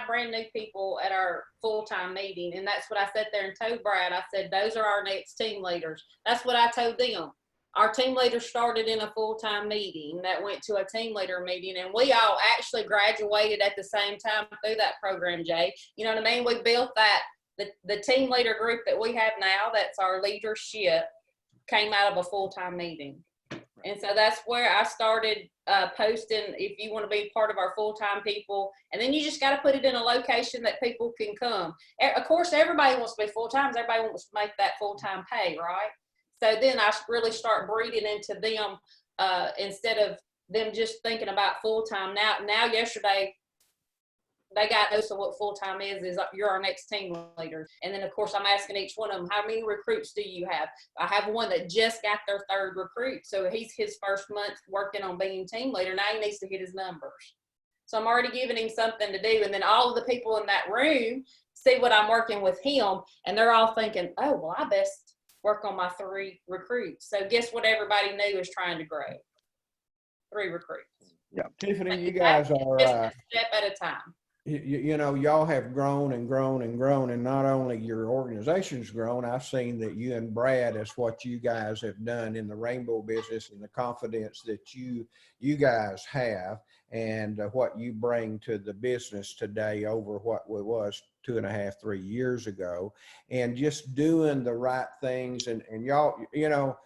brand new people at our full-time meeting. And that's what I sat there and told Brad. I said, those are our next team leaders. That's what I told them. Our team leader started in a full-time meeting that went to a team leader meeting, and we all actually graduated at the same time through that program, Jay. You know what I mean? We built that. The team leader group that we have now, that's our leadership, came out of a full-time meeting. And so that's where I started posting, if you want to be part of our full-time people. And then you just got to put it in a location that people can come. Of course, everybody wants to be full-time. Everybody wants to make that full-time pay, right? So then I really start breeding into them instead of them just thinking about full-time. Now yesterday, they got notice of what full-time is you're our next team leader. And then, of course, I'm asking each one of them, how many recruits do you have? I have one that just got their 3rd recruit. So he's his 1st month working on being team leader. Now he needs to hit his numbers. So I'm already giving him something to do. And then all of the people in that room see what I'm working with him, and they're all thinking, oh, well, I best work on my 3 recruits. So guess what everybody knew is trying to grow? 3 recruits. Tiffany, you guys are, Just a step at a time. you know, y'all have grown and grown and grown, and not only your organization's grown, I've seen that you and Brad is what you guys have done in the rainbow business, and the confidence that you guys have, and what you bring to the business today over what it was 2.5, 3 years ago, and just doing the right things. And y'all, you know,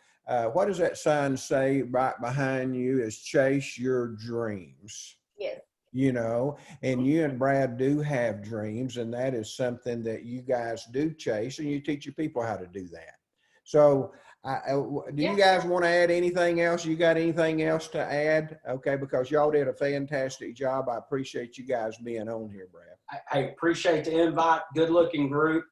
what does that sign say right behind you? Is chase your dreams. Yes. You know, and you and Brad do have dreams, and that is something that you guys do chase, and you teach your people how to do that. So do you guys want to add anything else? You got anything else to add? Okay, because y'all did a fantastic job. I appreciate you guys being on here, Brad. I appreciate the invite, good looking group,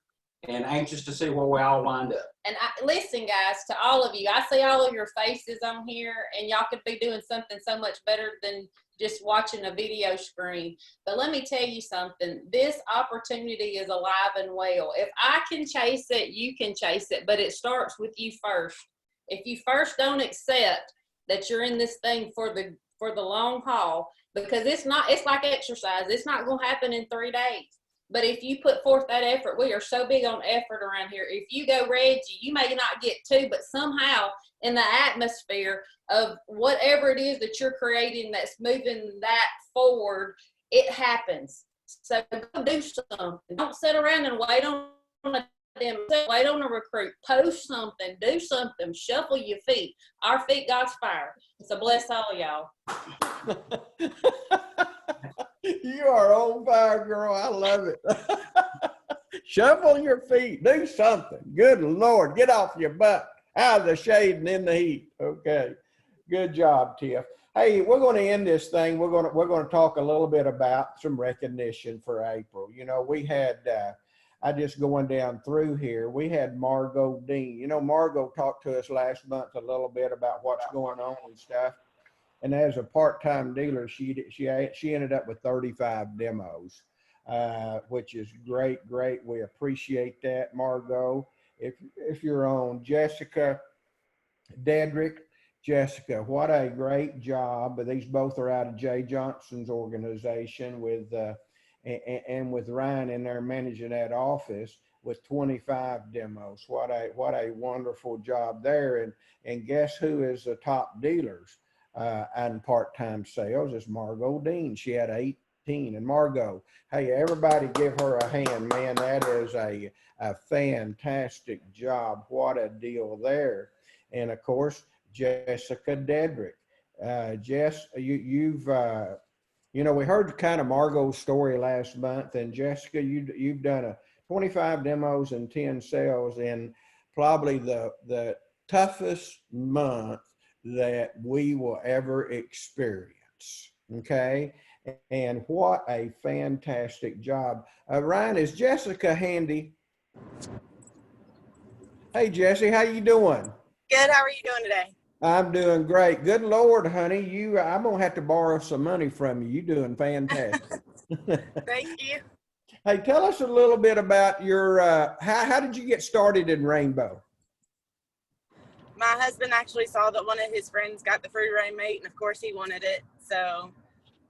and anxious to see where we all wind up. And listen, guys, to all of you, I see all of your faces on here, and y'all could be doing something so much better than just watching a video screen. But let me tell you something, this opportunity is alive and well. If I can chase it, you can chase it, but it starts with you first. If you first don't accept that you're in this thing for the long haul, because it's like exercise. It's not going to happen in 3 days. But if you put forth that effort, we are so big on effort around here. If you go Reggie, you may not get 2, but somehow in the atmosphere of whatever it is that you're creating that's moving that forward, it happens. So go do something. Don't sit around and wait on a recruit. Post something. Do something. Shuffle your feet. Our feet God's fire. So bless all of y'all. You are on fire, girl. I love it. Shuffle your feet. Do something. Good Lord. Get off your butt, out of the shade and in the heat. Okay. Good job, Tiff. Hey, we're going to end this thing. We're going to talk a little bit about some recognition for April. You know, we had, I just going down through here, we had Margot Dean. You know, Margot talked to us last month a little bit about what's going on and stuff. And as a part-time dealer, she ended up with 35 demos, which is great. We appreciate that, Margot. If you're on, Jessica Dedrick. Jessica, what a great job. But these both are out of Jay Johnson's organization with and with Ryan in there managing that office with 25 demos. What a wonderful job there. And guess who is the top dealers and part-time sales? Is Margot Dean. She had 18. And Margot, hey, everybody give her a hand, man. That is a fantastic job. What a deal there. And of course, Jessica Dedrick. Jess, you've you know, we heard kind of Margot's story last month, and Jessica, you've done 25 demos and 10 sales in probably the toughest month that we will ever experience. Okay, and what a fantastic job. Ryan, is Jessica handy? Hey, Jesse, how you doing? Good. How are you doing today? I'm doing great. Good Lord, honey, I'm gonna have to borrow some money from you. You're doing fantastic. Thank you. Hey, tell us a little bit about your how did you get started in Rainbow? My husband actually saw that one of his friends got the free Rainmate, and of course he wanted it. So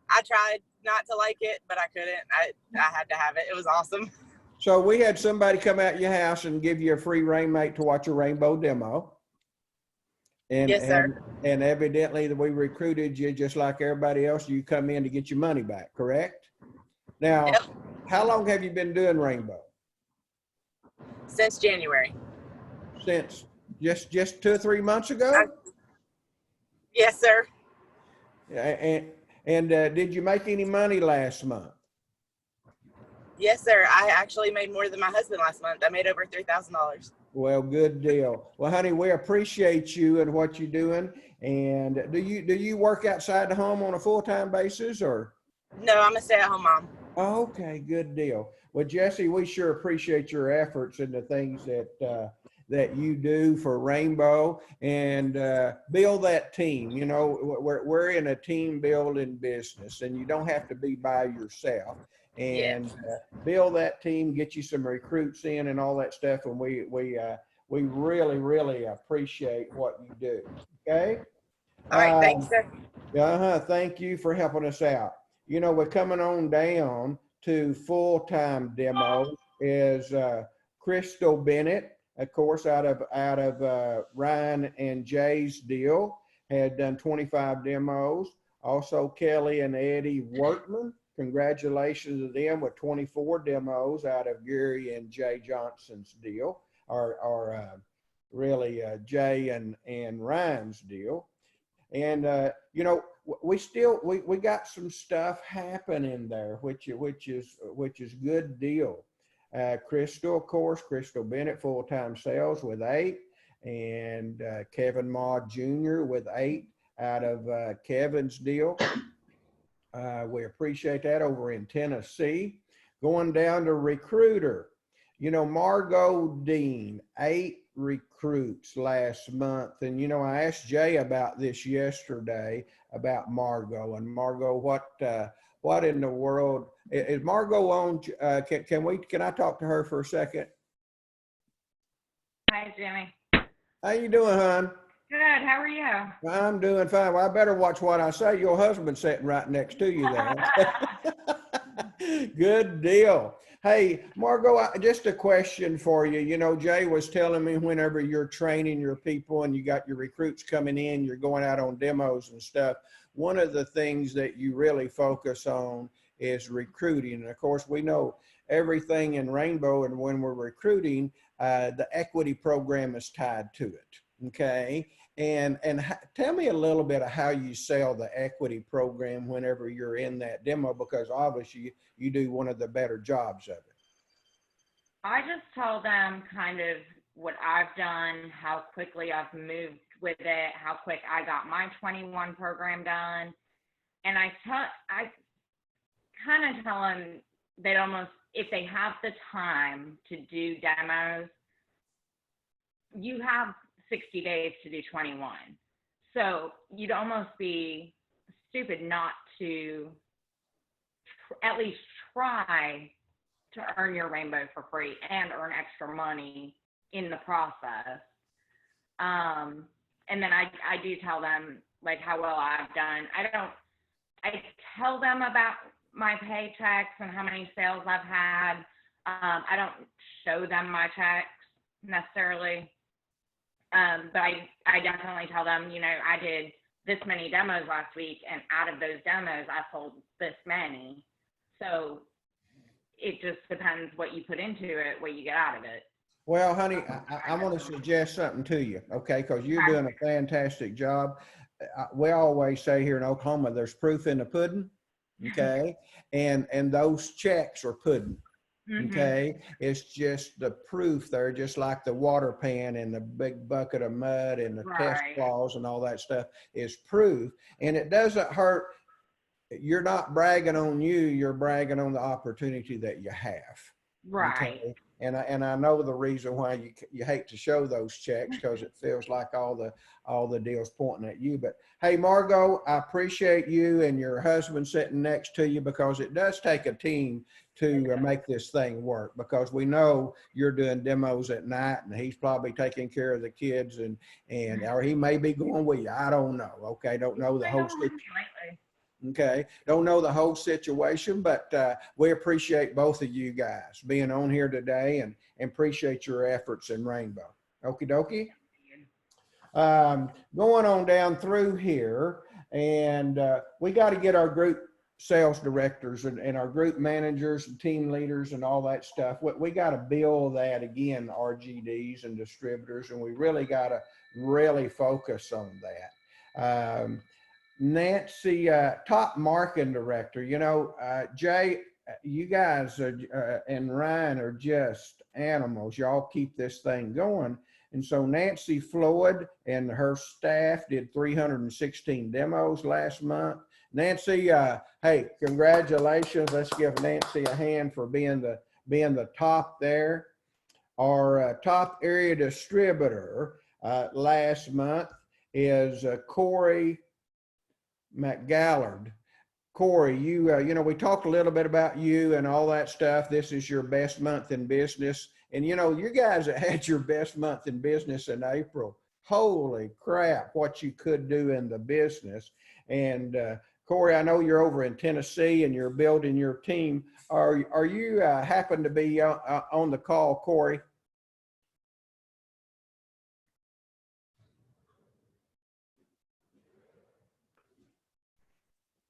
I tried not to like it, but I couldn't. I had to have it. It was awesome. So we had somebody come out your house and give you a free Rainmate to watch a Rainbow demo. And, yes, sir. And evidently that we recruited you just like everybody else. You come in to get your money back, correct? Now, yep. How long have you been doing Rainbow? Since January. Since just 2 or 3 months ago? Yes, sir. And did you make any money last month? Yes, sir. I actually made more than my husband last month. I made over $3,000. Well, good deal. Well, honey, we appreciate you and what you're doing. And do you work outside the home on a full-time basis, or? No, I'm a stay-at-home mom. Oh, okay, good deal. Well, Jesse, we sure appreciate your efforts and the things that that you do for Rainbow and build that team. You know, we're in a team building business, and you don't have to be by yourself. And build that team, get you some recruits in and all that stuff. And we really, really appreciate what you do. Okay. All right, thanks, sir. Thank you for helping us out. You know, we're coming on down to full-time demo is Crystal Bennett, of course, out of Ryan and Jay's deal, had done 25 demos. Also, Kelly and Eddie Workman, congratulations to them with 24 demos out of Gary and Jay Johnson's deal, or really Jay and Ryan's deal. And you know, we got some stuff happening there, which is good deal. Crystal, of course, Crystal Bennett, full-time sales with 8, and Kevin Maud Jr. with 8 out of Kevin's deal. We appreciate that over in Tennessee. Going down to recruiter, you know, Margot Dean, 8 recruits last month. And, you know, I asked Jay about this yesterday about Margot. And Margot, what in the world is Margot on? Can I talk to her for a second? Hi, Jimmy. How you doing, hon? Good. How are you? I'm doing fine. Well, I better watch what I say. Your husband's sitting right next to you there. Good deal. Hey, Margot, just a question for you. You know, Jay was telling me whenever you're training your people and you got your recruits coming in, you're going out on demos and stuff, one of the things that you really focus on is recruiting. And of course, we know everything in Rainbow, and when we're recruiting, the equity program is tied to it. Okay. And tell me a little bit of how you sell the equity program whenever you're in that demo, because obviously you do one of the better jobs of it. I just tell them kind of what I've done, how quickly I've moved with it, how quick I got my 21 program done. And I kind of tell them that almost, if they have the time to do demos, you have 60 days to do 21. So you'd almost be stupid not to at least try to earn your Rainbow for free and earn extra money in the process. And then I do tell them like how well I've done. I tell them about my paychecks and how many sales I've had. I don't show them my checks necessarily. But I definitely tell them, you know, I did this many demos last week, and out of those demos, I sold this many. So it just depends what you put into it, what you get out of it. Well, honey, I want to suggest something to you, okay? Because you're doing a fantastic job. We always say here in Oklahoma, there's proof in the pudding, okay? And those checks are pudding. Okay, it's just the proof there, just like the water pan and the big bucket of mud and the test clause and all that stuff is proof. And it doesn't hurt. You're not bragging on you, you're bragging on the opportunity that you have. Right. Okay? And I know the reason why you hate to show those checks, because it feels like all the deals pointing at you. But hey, Margot, I appreciate you and your husband sitting next to you, because it does take a team to make this thing work, because we know you're doing demos at night and he's probably taking care of the kids and or he may be going with you. I don't know. Okay. Don't know the whole situation. Okay. Don't know the whole situation, but we appreciate both of you guys being on here today and appreciate your efforts in Rainbow. Okie dokie. Going on down through here, and we got to get our group sales directors and our group managers and team leaders and all that stuff. We got to build that again, RGDs and distributors, and we really got to really focus on that. Nancy, top marketing director, you know, Jay, you guys and Ryan are just animals. Y'all keep this thing going. And so Nancy Floyd and her staff did 316 demos last month. Nancy, hey, congratulations. Let's give Nancy a hand for being the top there. our top area distributor last month is Corey McGallard. Corey, you know, we talked a little bit about you and all that stuff. This is your best month in business. And, you know, you guys that had your best month in business in April, holy crap, what you could do in the business. And Corey, I know you're over in Tennessee and you're building your team. Are you happen to be on the call, Corey?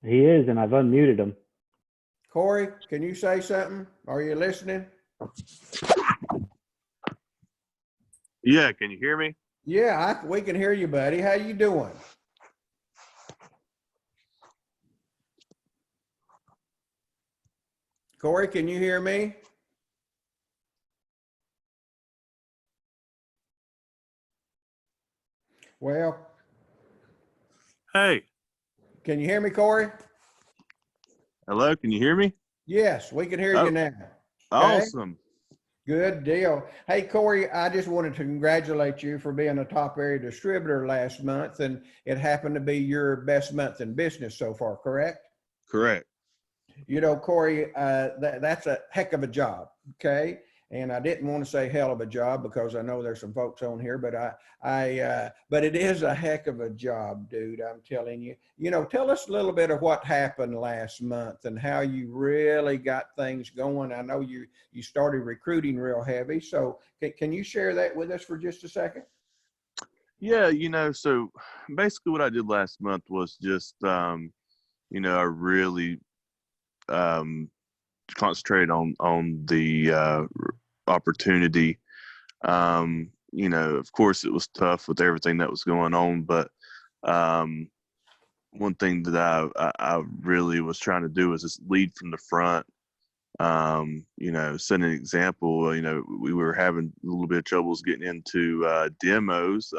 He is, and I've unmuted him. Corey, can you say something? Are you listening? Yeah, can you hear me? Yeah, we can hear you, buddy. How you doing? Corey, can you hear me? Well, Hey, can you hear me, Corey? hello, can you hear me? Yes, we can hear Oh. you now. Awesome. Good deal. Hey, Corey, I just wanted to congratulate you for being a top area distributor last month, and it happened to be your best month in business so far, correct? Correct. You know, Corey, that's a heck of a job, okay? And I didn't want to say hell of a job because I know there's some folks on here, but but it is a heck of a job, dude. I'm telling you. You know, tell us a little bit of what happened last month and how you really got things going. I know you started recruiting real heavy, so can you share that with us for just a second? Yeah, you know, so basically what I did last month was just, you know, I really concentrated on the opportunity. You know, of course it was tough with everything that was going on, but one thing that I really was trying to do was just lead from the front. You know, set an example. You know, we were having a little bit of troubles getting into demos,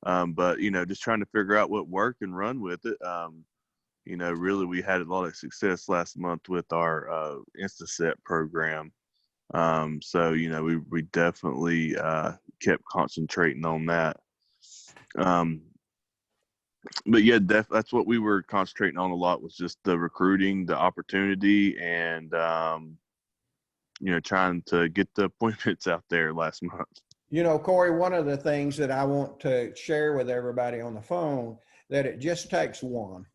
but you know, just trying to figure out what worked and run with it. You know, really, we had a lot of success last month with our InstaSet program. So, you know, we definitely kept concentrating on that. But yeah, that's what we were concentrating on a lot, was just the recruiting, the opportunity, and, you know, trying to get the appointments out there last month. You know, Corey, one of the things that I want to share with everybody on the phone, that it just takes one.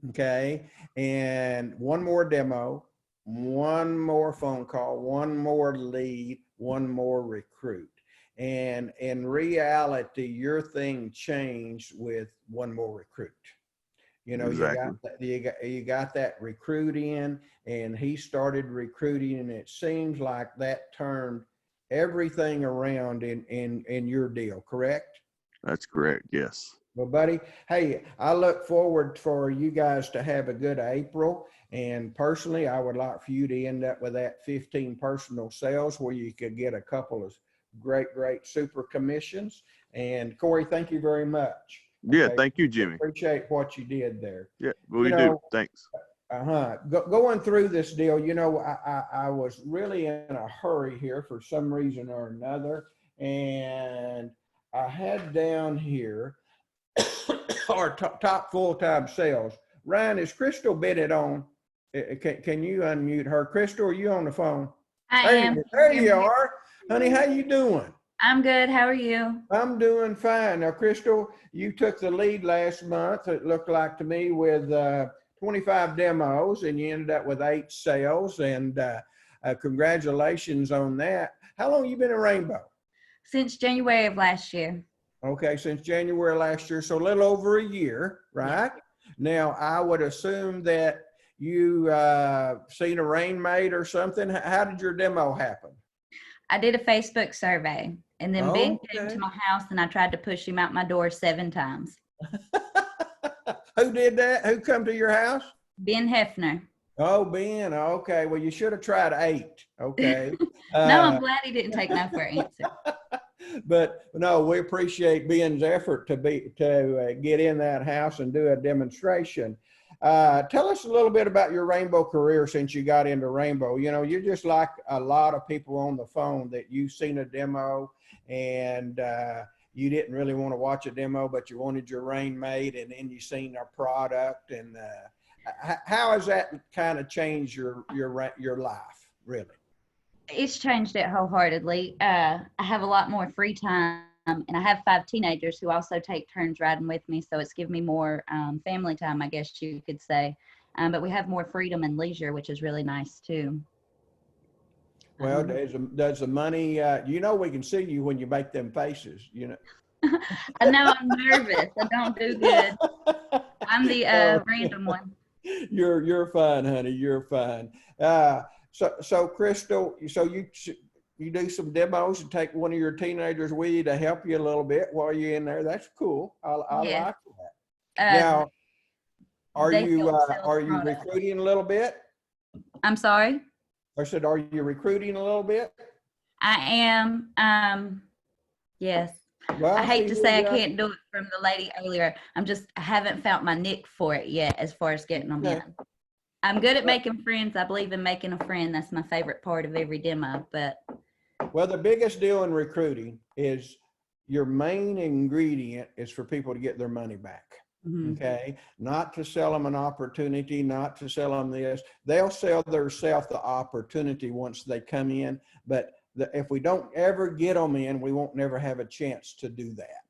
Okay. And one more demo, one more phone call, one more lead, one more recruit. And in reality, your thing changed with one more recruit. You know, Exactly. you got that recruit in, and he started recruiting, and it seems like that turned everything around in your deal, correct? That's correct. Yes. Well, buddy, hey, I look forward for you guys to have a good April. And personally, I would like for you to end up with that 15 personal sales where you could get a couple of great super commissions. And Corey, thank you very much. Yeah. Okay? Thank you, Jimmy. Appreciate what you did there. Yeah, we do. Thanks. Going through this deal, you know, I was really in a hurry here for some reason or another. And I had down here our top full-time sales. Ryan, is Crystal Bennett on? Can you unmute her? Crystal, are you on the phone? I am. There you are. Honey, how you doing? I'm good. How are you? I'm doing fine. Now, Crystal, you took the lead last month, it looked like to me, with 25 demos, and you ended up with 8 sales, and congratulations on that. How long you been in Rainbow? Since January of last year. Okay, since January last year, so a little over a year, right? Now, I would assume that you seen a rainmate or something. How did your demo happen? I did a Facebook survey, and then Ben came Okay. to my house, and I tried to push him out my door 7 times. Who did that? Who come to your house? Ben Hefner. Oh, Ben. Okay. Well, you should have tried 8. Okay. No, I'm glad he didn't take no for an answer. But no, we appreciate Ben's effort to get in that house and do a demonstration. Tell us a little bit about your rainbow career since you got into rainbow. You know, you're just like a lot of people on the phone that you've seen a demo and you didn't really want to watch a demo, but you wanted your rain made, and then you seen our product. And how has that kind of changed your life, really? It's changed it wholeheartedly. I have a lot more free time, and I have 5 teenagers who also take turns riding with me. So it's given me more family time, I guess you could say. But we have more freedom and leisure, which is really nice too. Well, does the money, you know, we can see you when you make them faces, you know. I know I'm nervous. I don't do good. I'm the random one. You're fine, honey. You're fine. So Crystal, so you do some demos and take one of your teenagers with you to help you a little bit while you're in there. That's cool. I Yeah. like that. Now, are they you help sell product. recruiting a little bit? I'm sorry? I said, are you recruiting a little bit? I am. Yes. Well, I hate to say I yeah. can't do it from the lady earlier. I haven't found my nick for it yet as far as getting them in. I'm good at making friends. I believe in making a friend. That's my favorite part of every demo. But Well, the biggest deal in recruiting is your main ingredient is for people to get their money back. Okay, not to sell them an opportunity, not to sell them this. They'll sell themselves the opportunity once they come in, but if we don't ever get them in, we won't never have a chance to do that.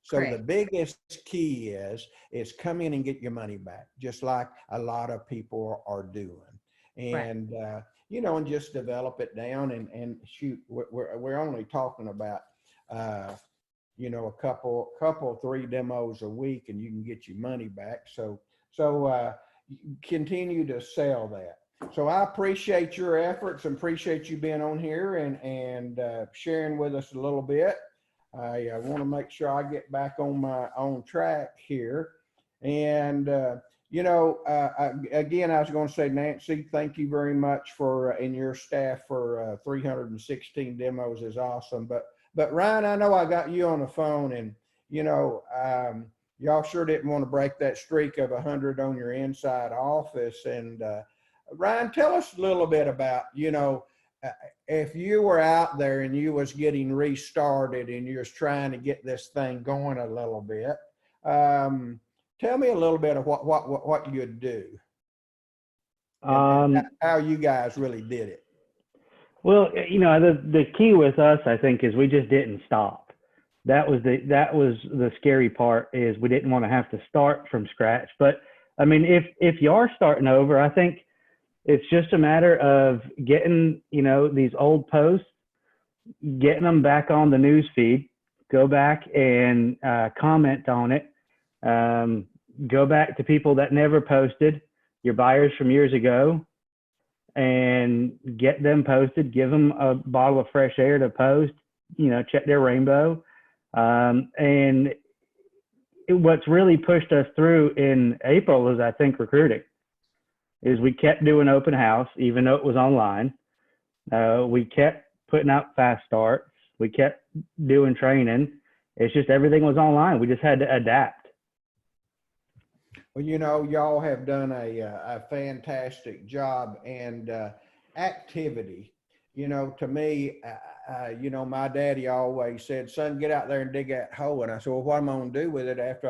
So Correct. the biggest key is come in and get your money back, just like a lot of people are doing. And you know, and just develop it down and shoot. We're only talking about you know, a couple 3 demos a week, and you can get your money back. So continue to sell that. So I appreciate your efforts and appreciate you being on here and sharing with us a little bit. I want to make sure I get back on my own track here. And, you know, again, I was going to say, Nancy, thank you very much for, and your staff for 316 demos is awesome. But Ryan, I know I got you on the phone, and, you know, y'all sure didn't want to break that streak of 100 on your inside office. And Ryan, tell us a little bit about, you know, if you were out there and you was getting restarted and you was trying to get this thing going a little bit, tell me a little bit of what you'd do, and how you guys really did it. Well, you know, the key with us, I think, is we just didn't stop. That was the scary part, is we didn't want to have to start from scratch. But I mean, if you are starting over, I think it's just a matter of getting, you know, these old posts, getting them back on the news feed, go back and comment on it, go back to people that never posted, your buyers from years ago, and get them posted, give them a bottle of fresh air to post, you know, check their rainbow. And what's really pushed us through in April is, I think, recruiting. Is we kept doing open house, even though it was online. We kept putting out fast starts. We kept doing training. It's just everything was online. We just had to adapt. Well, you know, y'all have done a fantastic job, and activity, you know, to me, you know, my daddy always said, son, get out there and dig that hole. And I said, well, what am I going to do with it after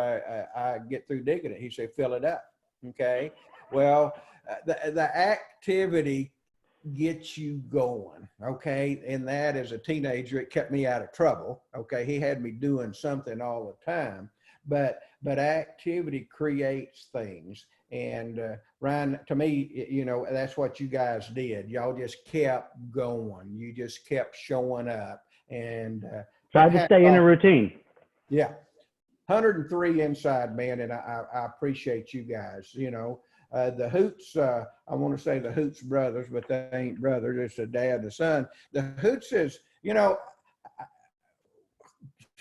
I get through digging it? He said, fill it up. Okay. Well, the activity gets you going. Okay. And that, as a teenager, it kept me out of trouble. Okay. He had me doing something all the time, but activity creates things. And Ryan, to me, you know, that's what you guys did. Y'all just kept going. You just kept showing up and tried to stay in a routine. Yeah. 103 inside, man. And I appreciate you guys. You know, the Hoots, I want to say the Hoots brothers, but they ain't brothers. It's the dad and the son. The Hoots is, you know,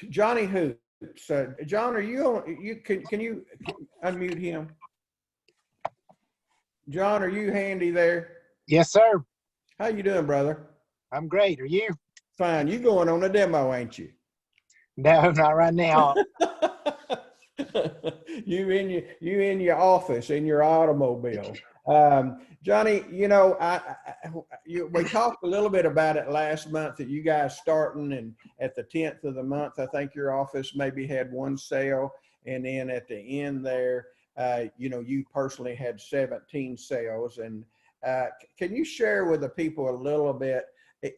Johnny Hoots. John, are you on? Can you unmute him? John, are you handy there? Yes, sir. How you doing, brother? I'm great. Are you? Fine. You going on a demo, ain't you? No, not right now. You in your office, in your automobile. Johnny, you know, we talked a little bit about it last month that you guys starting, and at the 10th of the month, I think your office maybe had one sale. And then at the end there, you know, you personally had 17 sales. And can you share with the people a little bit,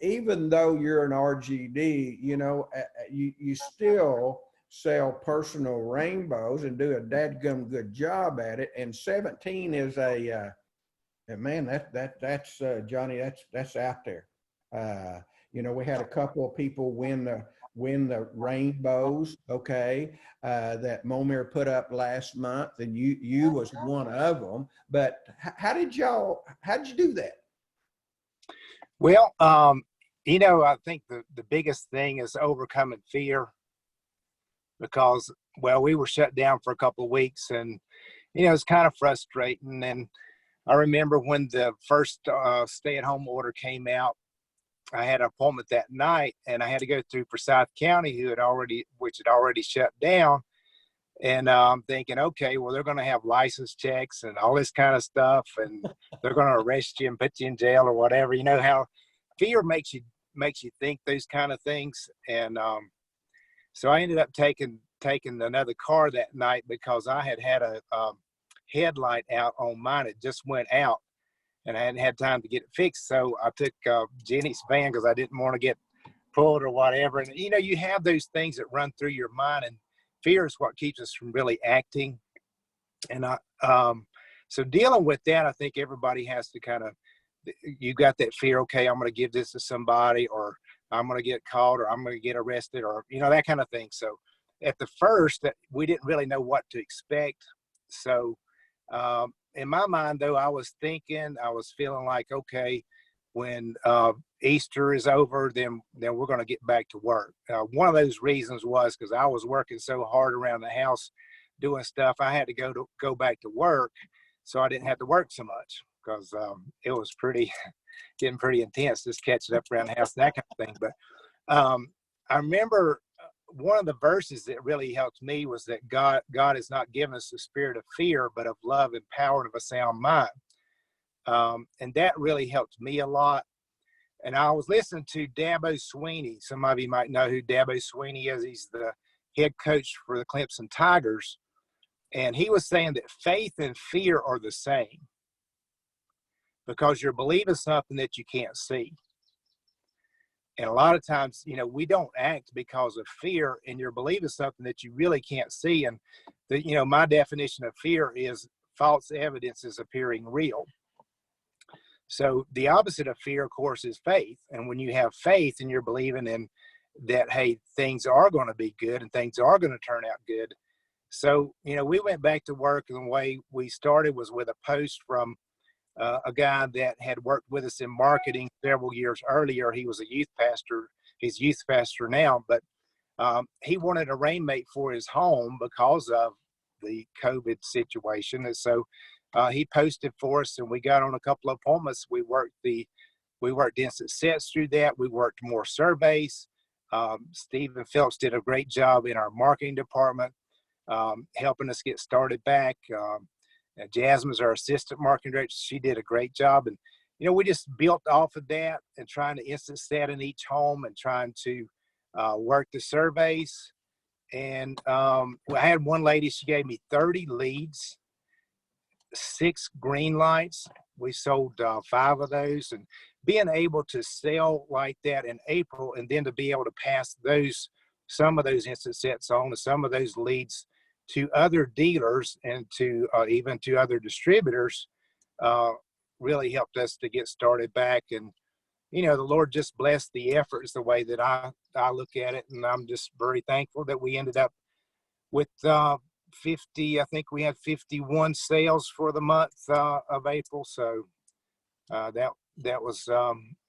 even though you're an RGD, you know, you still sell personal rainbows and do a dadgum good job at it. And 17 is a, man, that's Johnny, that's out there. You know, we had a couple of people win the rainbows, okay, that Momir put up last month, and you was one of them. But how did you do that? Well, you know, I think the biggest thing is overcoming fear, because, well, we were shut down for a couple of weeks, and, you know, it's kind of frustrating. And I remember when the first stay-at-home order came out, I had an appointment that night, and I had to go through Forsyth County, which had already shut down. And I'm thinking, okay, well, they're going to have license checks and all this kind of stuff, and they're going to arrest you and put you in jail or whatever. You know how fear makes you think those kind of things. And so I ended up taking another car that night, because I had a headlight out on mine. It just went out, and I hadn't had time to get it fixed. So I took Jenny's van, because I didn't want to get pulled or whatever. And, you know, you have those things that run through your mind, and fear is what keeps us from really acting. And so dealing with that, I think everybody has to kind of, you got that fear, okay, I'm going to give this to somebody, or I'm going to get caught, or I'm going to get arrested, or, you know, that kind of thing. So at the first, that we didn't really know what to expect. So in my mind, though, I was feeling like, okay, when Easter is over, then we're going to get back to work. One of those reasons was because I was working so hard around the house doing stuff, I had to go back to work, so I didn't have to work so much, because it was getting pretty intense, just catching up around the house, that kind of thing. But I remember one of the verses that really helped me was that God has not given us the spirit of fear, but of love and power and of a sound mind. And that really helped me a lot. And I was listening to Dabo Swinney. Some of you might know who Dabo Swinney is. He's the head coach for the Clemson Tigers. And he was saying that faith and fear are the same, because you're believing something that you can't see. And a lot of times, you know, we don't act because of fear, and you're believing something that you really can't see. And, you know, my definition of fear is false evidence is appearing real. So the opposite of fear, of course, is faith. And when you have faith and you're believing in that, hey, things are going to be good and things are going to turn out good. So, you know, we went back to work, and the way we started was with a post from a guy that had worked with us in marketing several years earlier. He was a youth pastor. He's youth pastor now, but he wanted a rainmate for his home because of the COVID situation. And so he posted for us, and we got on a couple of appointments. We worked instant sets through that. We worked more surveys. Stephen Phelps did a great job in our marketing department, helping us get started back. Jasmine's our assistant marketing director. She did a great job. And, you know, we just built off of that and trying to instant set in each home and trying to work the surveys. And I had one lady, she gave me 30 leads, 6 green lights. We sold 5 of those. And being able to sell like that in April, and then to be able to pass some of those instant sets on to some of those leads to other dealers and to even to other distributors, really helped us to get started back. And, you know, the Lord just blessed the effort is the way that I look at it. And I'm just very thankful that we ended up with 50, I think we had 51 sales for the month of April. So that was,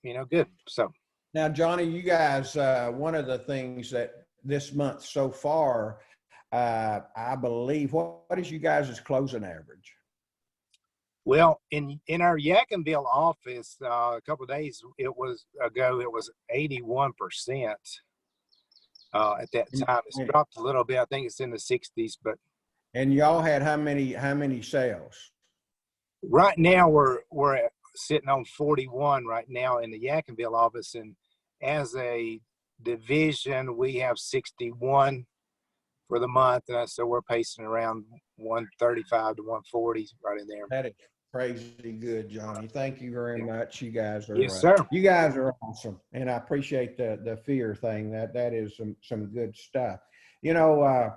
you know, good. So now, Johnny, you guys, one of the things that this month so far, I believe, what is you guys' closing average? Well, in our Yadkinville office, a couple of days ago, it was 81% at that time. It's dropped a little bit. I think it's in the 60s, but And y'all had how many sales? Right now, we're sitting on 41 right now in the Yadkinville office, and as a division, we have 61 for the month, and so we're pacing around 135 to 140 right in there. That is crazy good, Johnny. Thank you very much. You guys are Yes, sir. you guys are awesome, and I appreciate the fear thing. That is some good stuff. You know,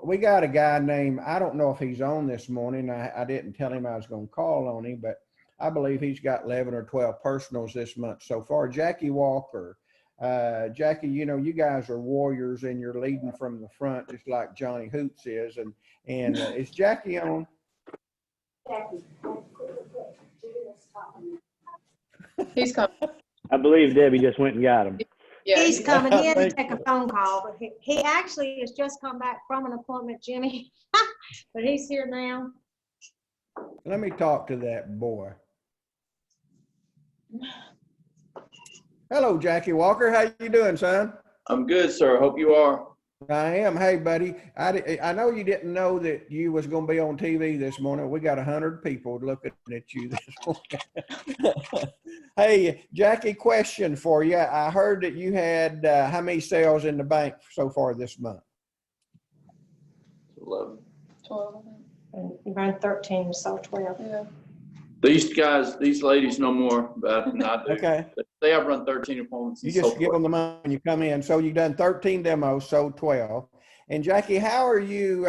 we got a guy named, I don't know if he's on this morning. I didn't tell him I was going to call on him, but I believe he's got 11 or 12 personals this month so far. Jackie Walker. Jackie, you know, you guys are warriors and you're leading from the front, just like Johnny Hoots is. And is Jackie on? He's coming. I believe Debbie just went and got him. Yeah, He's coming in to take a phone call, but he actually has just come back from an appointment, Jimmy. But he's here now. Let me talk to that boy. Hello, Jackie Walker. How you doing, son? I'm good, sir. Hope you are. I am. Hey, buddy. I know you didn't know that you was going to be on TV this morning. We got 100 people looking at you this morning. Hey, Jackie, question for you. I heard that you had how many sales in the bank so far this month? 11. 12. And you ran 13, so 12. Yeah. These ladies know more about it than I do. Okay. They have run 13 appointments. You just give them the money when you come in. So you've done 13 demos, sold 12. And Jackie, how are you?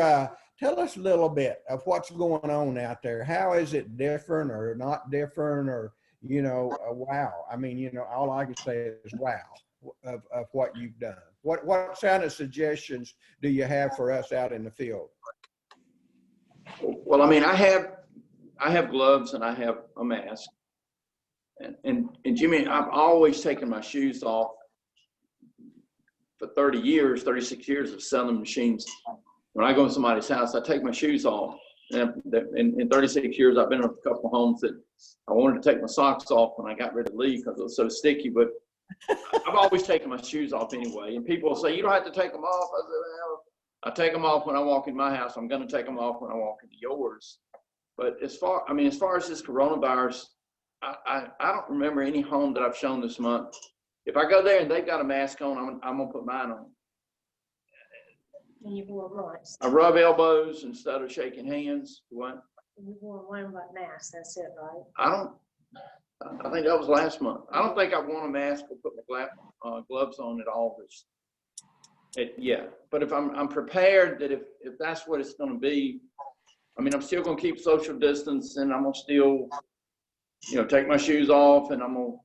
Tell us a little bit of what's going on out there. How is it different or not different, or, you know, wow? I mean, you know, all I can say is wow of what you've done. What kind of suggestions do you have for us out in the field? Well, I mean, I have gloves and I have a mask. And Jimmy, I've always taken my shoes off for 36 years of selling machines. When I go in somebody's house, I take my shoes off. And in 36 years, I've been in a couple of homes that I wanted to take my socks off when I got ready to leave because it was so sticky. But I've always taken my shoes off anyway. And people will say, you don't have to take them off. I said, well, I take them off when I walk in my house. I'm going to take them off when I walk into yours. But as far as this coronavirus, I don't remember any home that I've shown this month. If I go there and they've got a mask on, I'm going to put mine on. And you wore once. I rub elbows instead of shaking hands. What? You wore one but mask, that's it, right? I think that was last month. I don't think I've worn a mask or put my gloves on at all. Yeah, but if I'm prepared that if that's what it's going to be, I mean, I'm still going to keep social distance and I'm going to still, you know, take my shoes off and I'm going to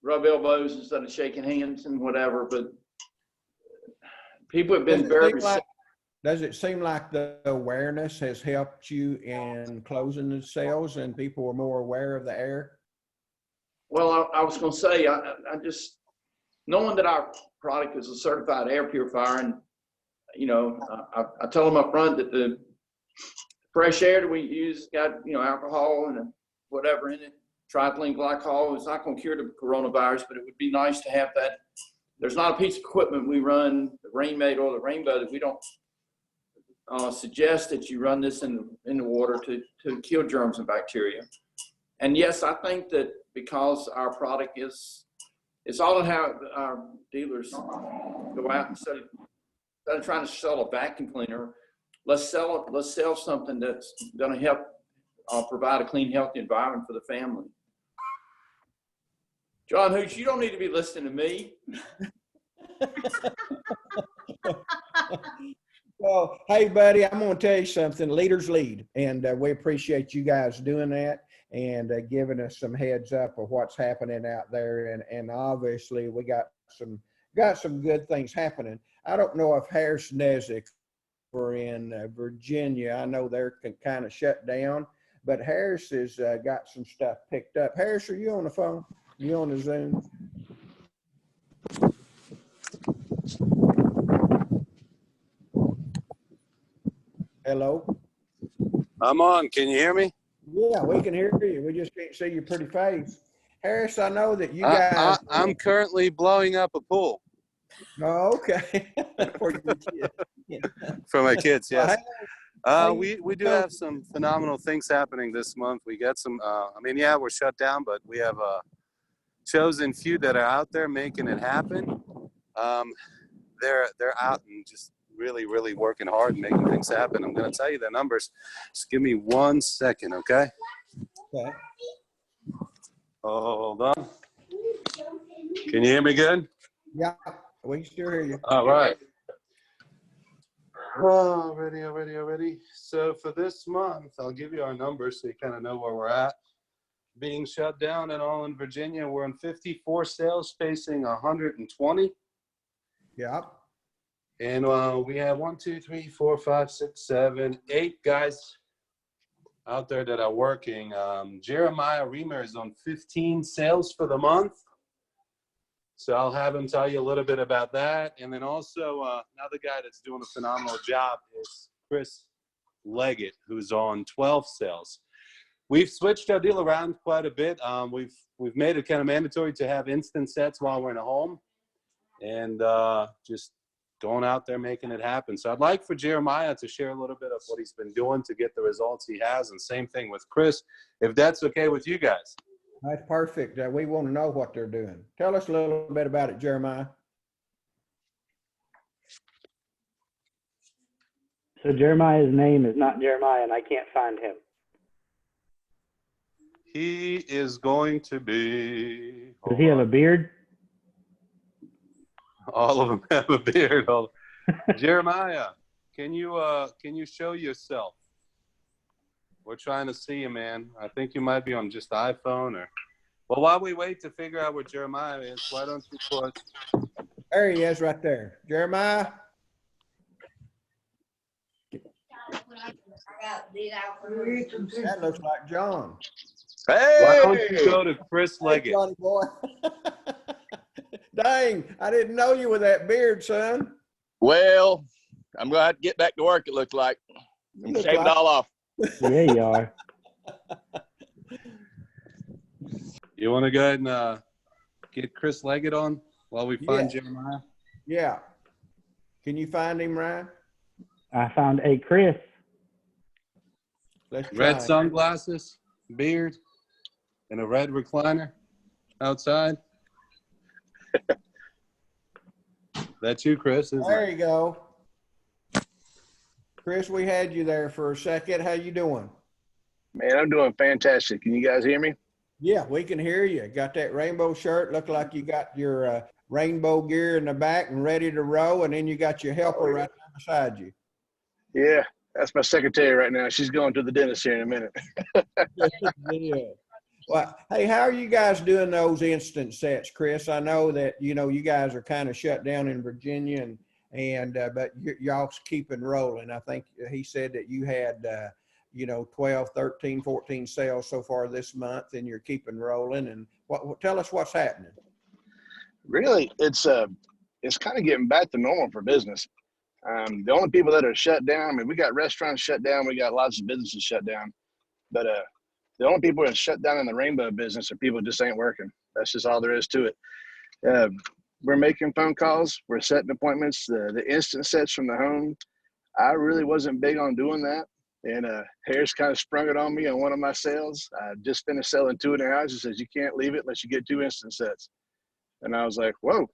rub elbows instead of shaking hands and whatever. But people have been very receptive. Does it seem like the awareness has helped you in closing the sales and people are more aware of the air? Well, I was going to say, I just, knowing that our product is a certified air purifier, and, you know, I tell them up front that the fresh air that we use got, you know, alcohol and whatever in it, triethylene glycol. It's not going to cure the coronavirus, but it would be nice to have that. There's not a piece of equipment we run, the Rainmate or the Rainbow, that we don't suggest that you run this in the water to kill germs and bacteria. And yes, I think that because our product it's all in how our dealers go out instead of trying to sell a vacuum cleaner, let's sell something that's going to help provide a clean, healthy environment for the family. John Hooch, you don't need to be listening to me. Well, hey, buddy, I'm going to tell you something. Leaders lead, and we appreciate you guys doing that and giving us some heads up of what's happening out there. And obviously, we got some good things happening. I don't know if Harris-Nezik were in Virginia. I know they're kind of shut down, but Harris has got some stuff picked up. Harris, are you on the phone? You on the Zoom? Hello? I'm on. Can you hear me? Yeah, we can hear you. We just can't see your pretty face. Harris, I know that you guys... I'm currently blowing up a pool. Oh, okay. For your kids. For my kids, yes. We do have some phenomenal things happening this month. We got some, we're shut down, but we have a chosen few that are out there making it happen. They're out and just really, really working hard and making things happen. I'm going to tell you the numbers. Just give me 1 second, okay? Okay. Hold on. Can you hear me good? Yeah, we can still hear you. All right. Already. So for this month, I'll give you our numbers so you kind of know where we're at. Being shut down and all in Virginia, we're in 54 sales facing 120. Yeah. And we have 1, 2, 3, 4, 5, 6, 7, 8 guys out there that are working. Jeremiah Reamer is on 15 sales for the month. So I'll have him tell you a little bit about that. And then also another guy that's doing a phenomenal job is Chris Leggett, who's on 12 sales. We've switched our deal around quite a bit. We've made it kind of mandatory to have instant sets while we're in a home and just going out there making it happen. So I'd like for Jeremiah to share a little bit of what he's been doing to get the results he has, and same thing with Chris, if that's okay with you guys. That's perfect. We want to know what they're doing. Tell us a little bit about it, Jeremiah. So Jeremiah's name is not Jeremiah, and I can't find him. He is going to be. Does he have a beard? All of them have a beard. Jeremiah, can you show yourself? We're trying to see you, man. I think you might be on just iPhone or. Well, while we wait to figure out where Jeremiah is, why don't you put. There he is right there. Jeremiah. That looks like John. Hey! Why don't you go to Chris Leggett? Hey, Johnny boy. Dang, I didn't know you with that beard, son. Well, I'm going to have to get back to work, it looks like. I'm shaving it all off. Yeah, you are. You want to go ahead and get Chris Leggett on while we find Jeremiah? Yeah. Can you find him, Ryan? I found a Chris. Let's try red it. Sunglasses, beard, and a red recliner outside. That's you, Chris. There you go. Chris, we had you there for a second. How you doing? Man, I'm doing fantastic. Can you guys hear me? Yeah, we can hear you. Got that rainbow shirt. Look like you got your rainbow gear in the back and ready to row, and then you got your helper right there beside you. Yeah, that's my secretary right now. She's going to the dentist here in a minute. Yeah. Well, hey, how are you guys doing those instant sets, Chris? I know that, you guys are kind of shut down in Virginia, but y'all's keeping rolling. I think he said that you had, 12, 13, 14 sales so far this month, and you're keeping rolling. And tell us what's happening. Really, it's kind of getting back to normal for business. The only people that are shut down, we got restaurants shut down, we got lots of businesses shut down, but the only people that are shut down in the rainbow business are people who just ain't working. That's just all there is to it. We're making phone calls, we're setting appointments, the instant sets from the home. I really wasn't big on doing that, and Harris kind of sprung it on me on one of my sales. I just finished selling 2 in the house. He says, you can't leave it unless you get 2 instant sets. And I was like, whoa.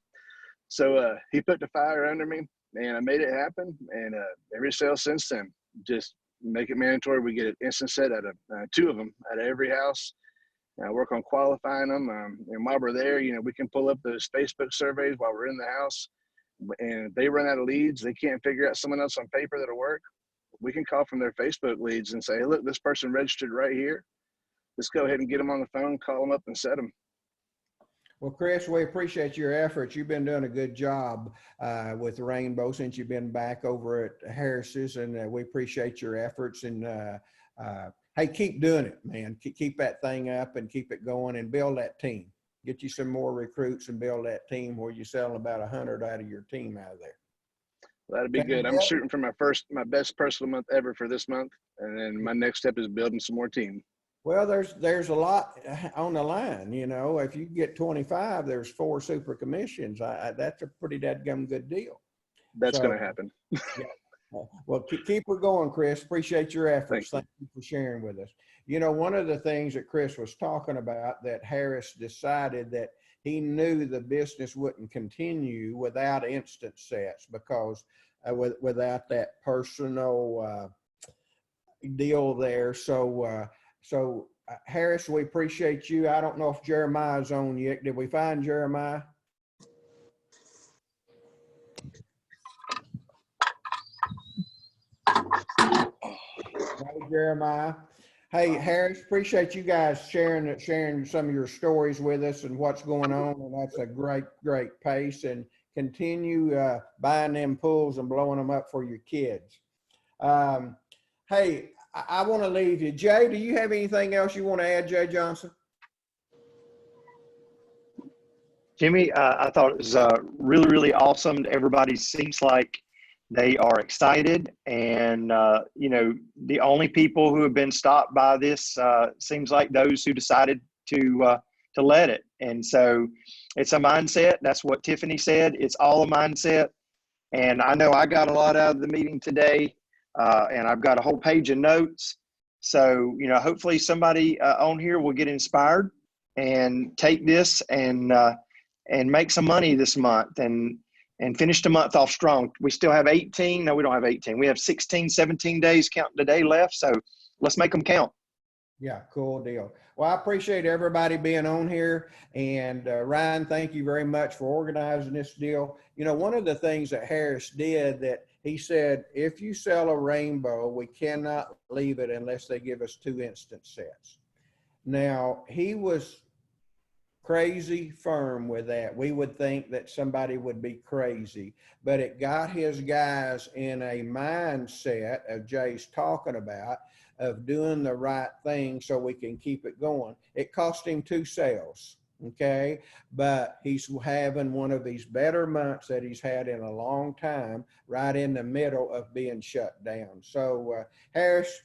So he put the fire under me, and I made it happen. And every sale since then, just make it mandatory. We get an instant set out of 2 of them out of every house. And I work on qualifying them. And while we're there, we can pull up those Facebook surveys while we're in the house. And if they run out of leads, they can't figure out someone else on paper that'll work. We can call from their Facebook leads and say, hey, look, this person registered right here. Let's go ahead and get them on the phone, call them up and set them. Well, Chris, we appreciate your efforts. You've been doing a good job with Rainbow since you've been back over at Harris's, and we appreciate your efforts. And hey, keep doing it, man. Keep that thing up and keep it going and build that team. Get you some more recruits and build that team where you're selling about 100 out of your team out of there. That'd be good. I'm shooting for my best personal month ever for this month, and then my next step is building some more team. Well, there's a lot on the line, If you get 25, there's 4 super commissions. That's a pretty dadgum good deal. That's going to happen. Yeah. Well, keep her going, Chris. Appreciate your efforts. Thank you for sharing with us. You know, one of the things that Chris was talking about, that Harris decided that he knew the business wouldn't continue without instant sets, because without that personal deal there. So Harris, we appreciate you. I don't know if Jeremiah's on yet. Did we find Jeremiah? Hey, Jeremiah. Hey, Harris, appreciate you guys sharing some of your stories with us and what's going on. And that's a great pace, and continue buying them pools and blowing them up for your kids. Hey, I want to leave you. Jay, do you have anything else you want to add, Jay Johnson? Jimmy, I thought it was really, really awesome. Everybody seems like they are excited, and you know, the only people who have been stopped by this seems like those who decided to let it. And so it's a mindset. That's what Tiffany said. It's all a mindset. And I know I got a lot out of the meeting today, and I've got a whole page of notes. So, you know, hopefully somebody on here will get inspired and take this and make some money this month and finish the month off strong. We still have 18. No, we don't have 18. We have 16, 17 days counting the day left. So let's make them count. Yeah, cool deal. Well, I appreciate everybody being on here. And Ryan, thank you very much for organizing this deal. You know, one of the things that Harris did, that he said, if you sell a rainbow, we cannot leave it unless they give us 2 instant sets. Now, he was crazy firm with that. We would think that somebody would be crazy, but it got his guys in a mindset of Jay's talking about, of doing the right thing so we can keep it going. It cost him 2 sales, okay? But he's having one of his better months that he's had in a long time, right in the middle of being shut down. So Harris,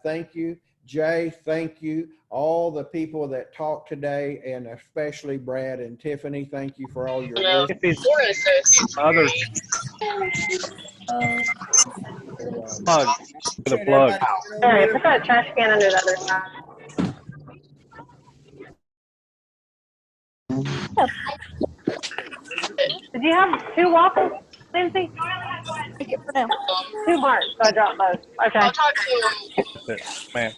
thank you. Jay, thank you. All the people that talked today, and especially Brad and Tiffany, thank you for all your wisdom. Others. Plug. For the plug. Sorry, put that trash can under the other side. Did you have 2 waffles, Lindsay? 2 marks, so I dropped both. Okay. That's it, man.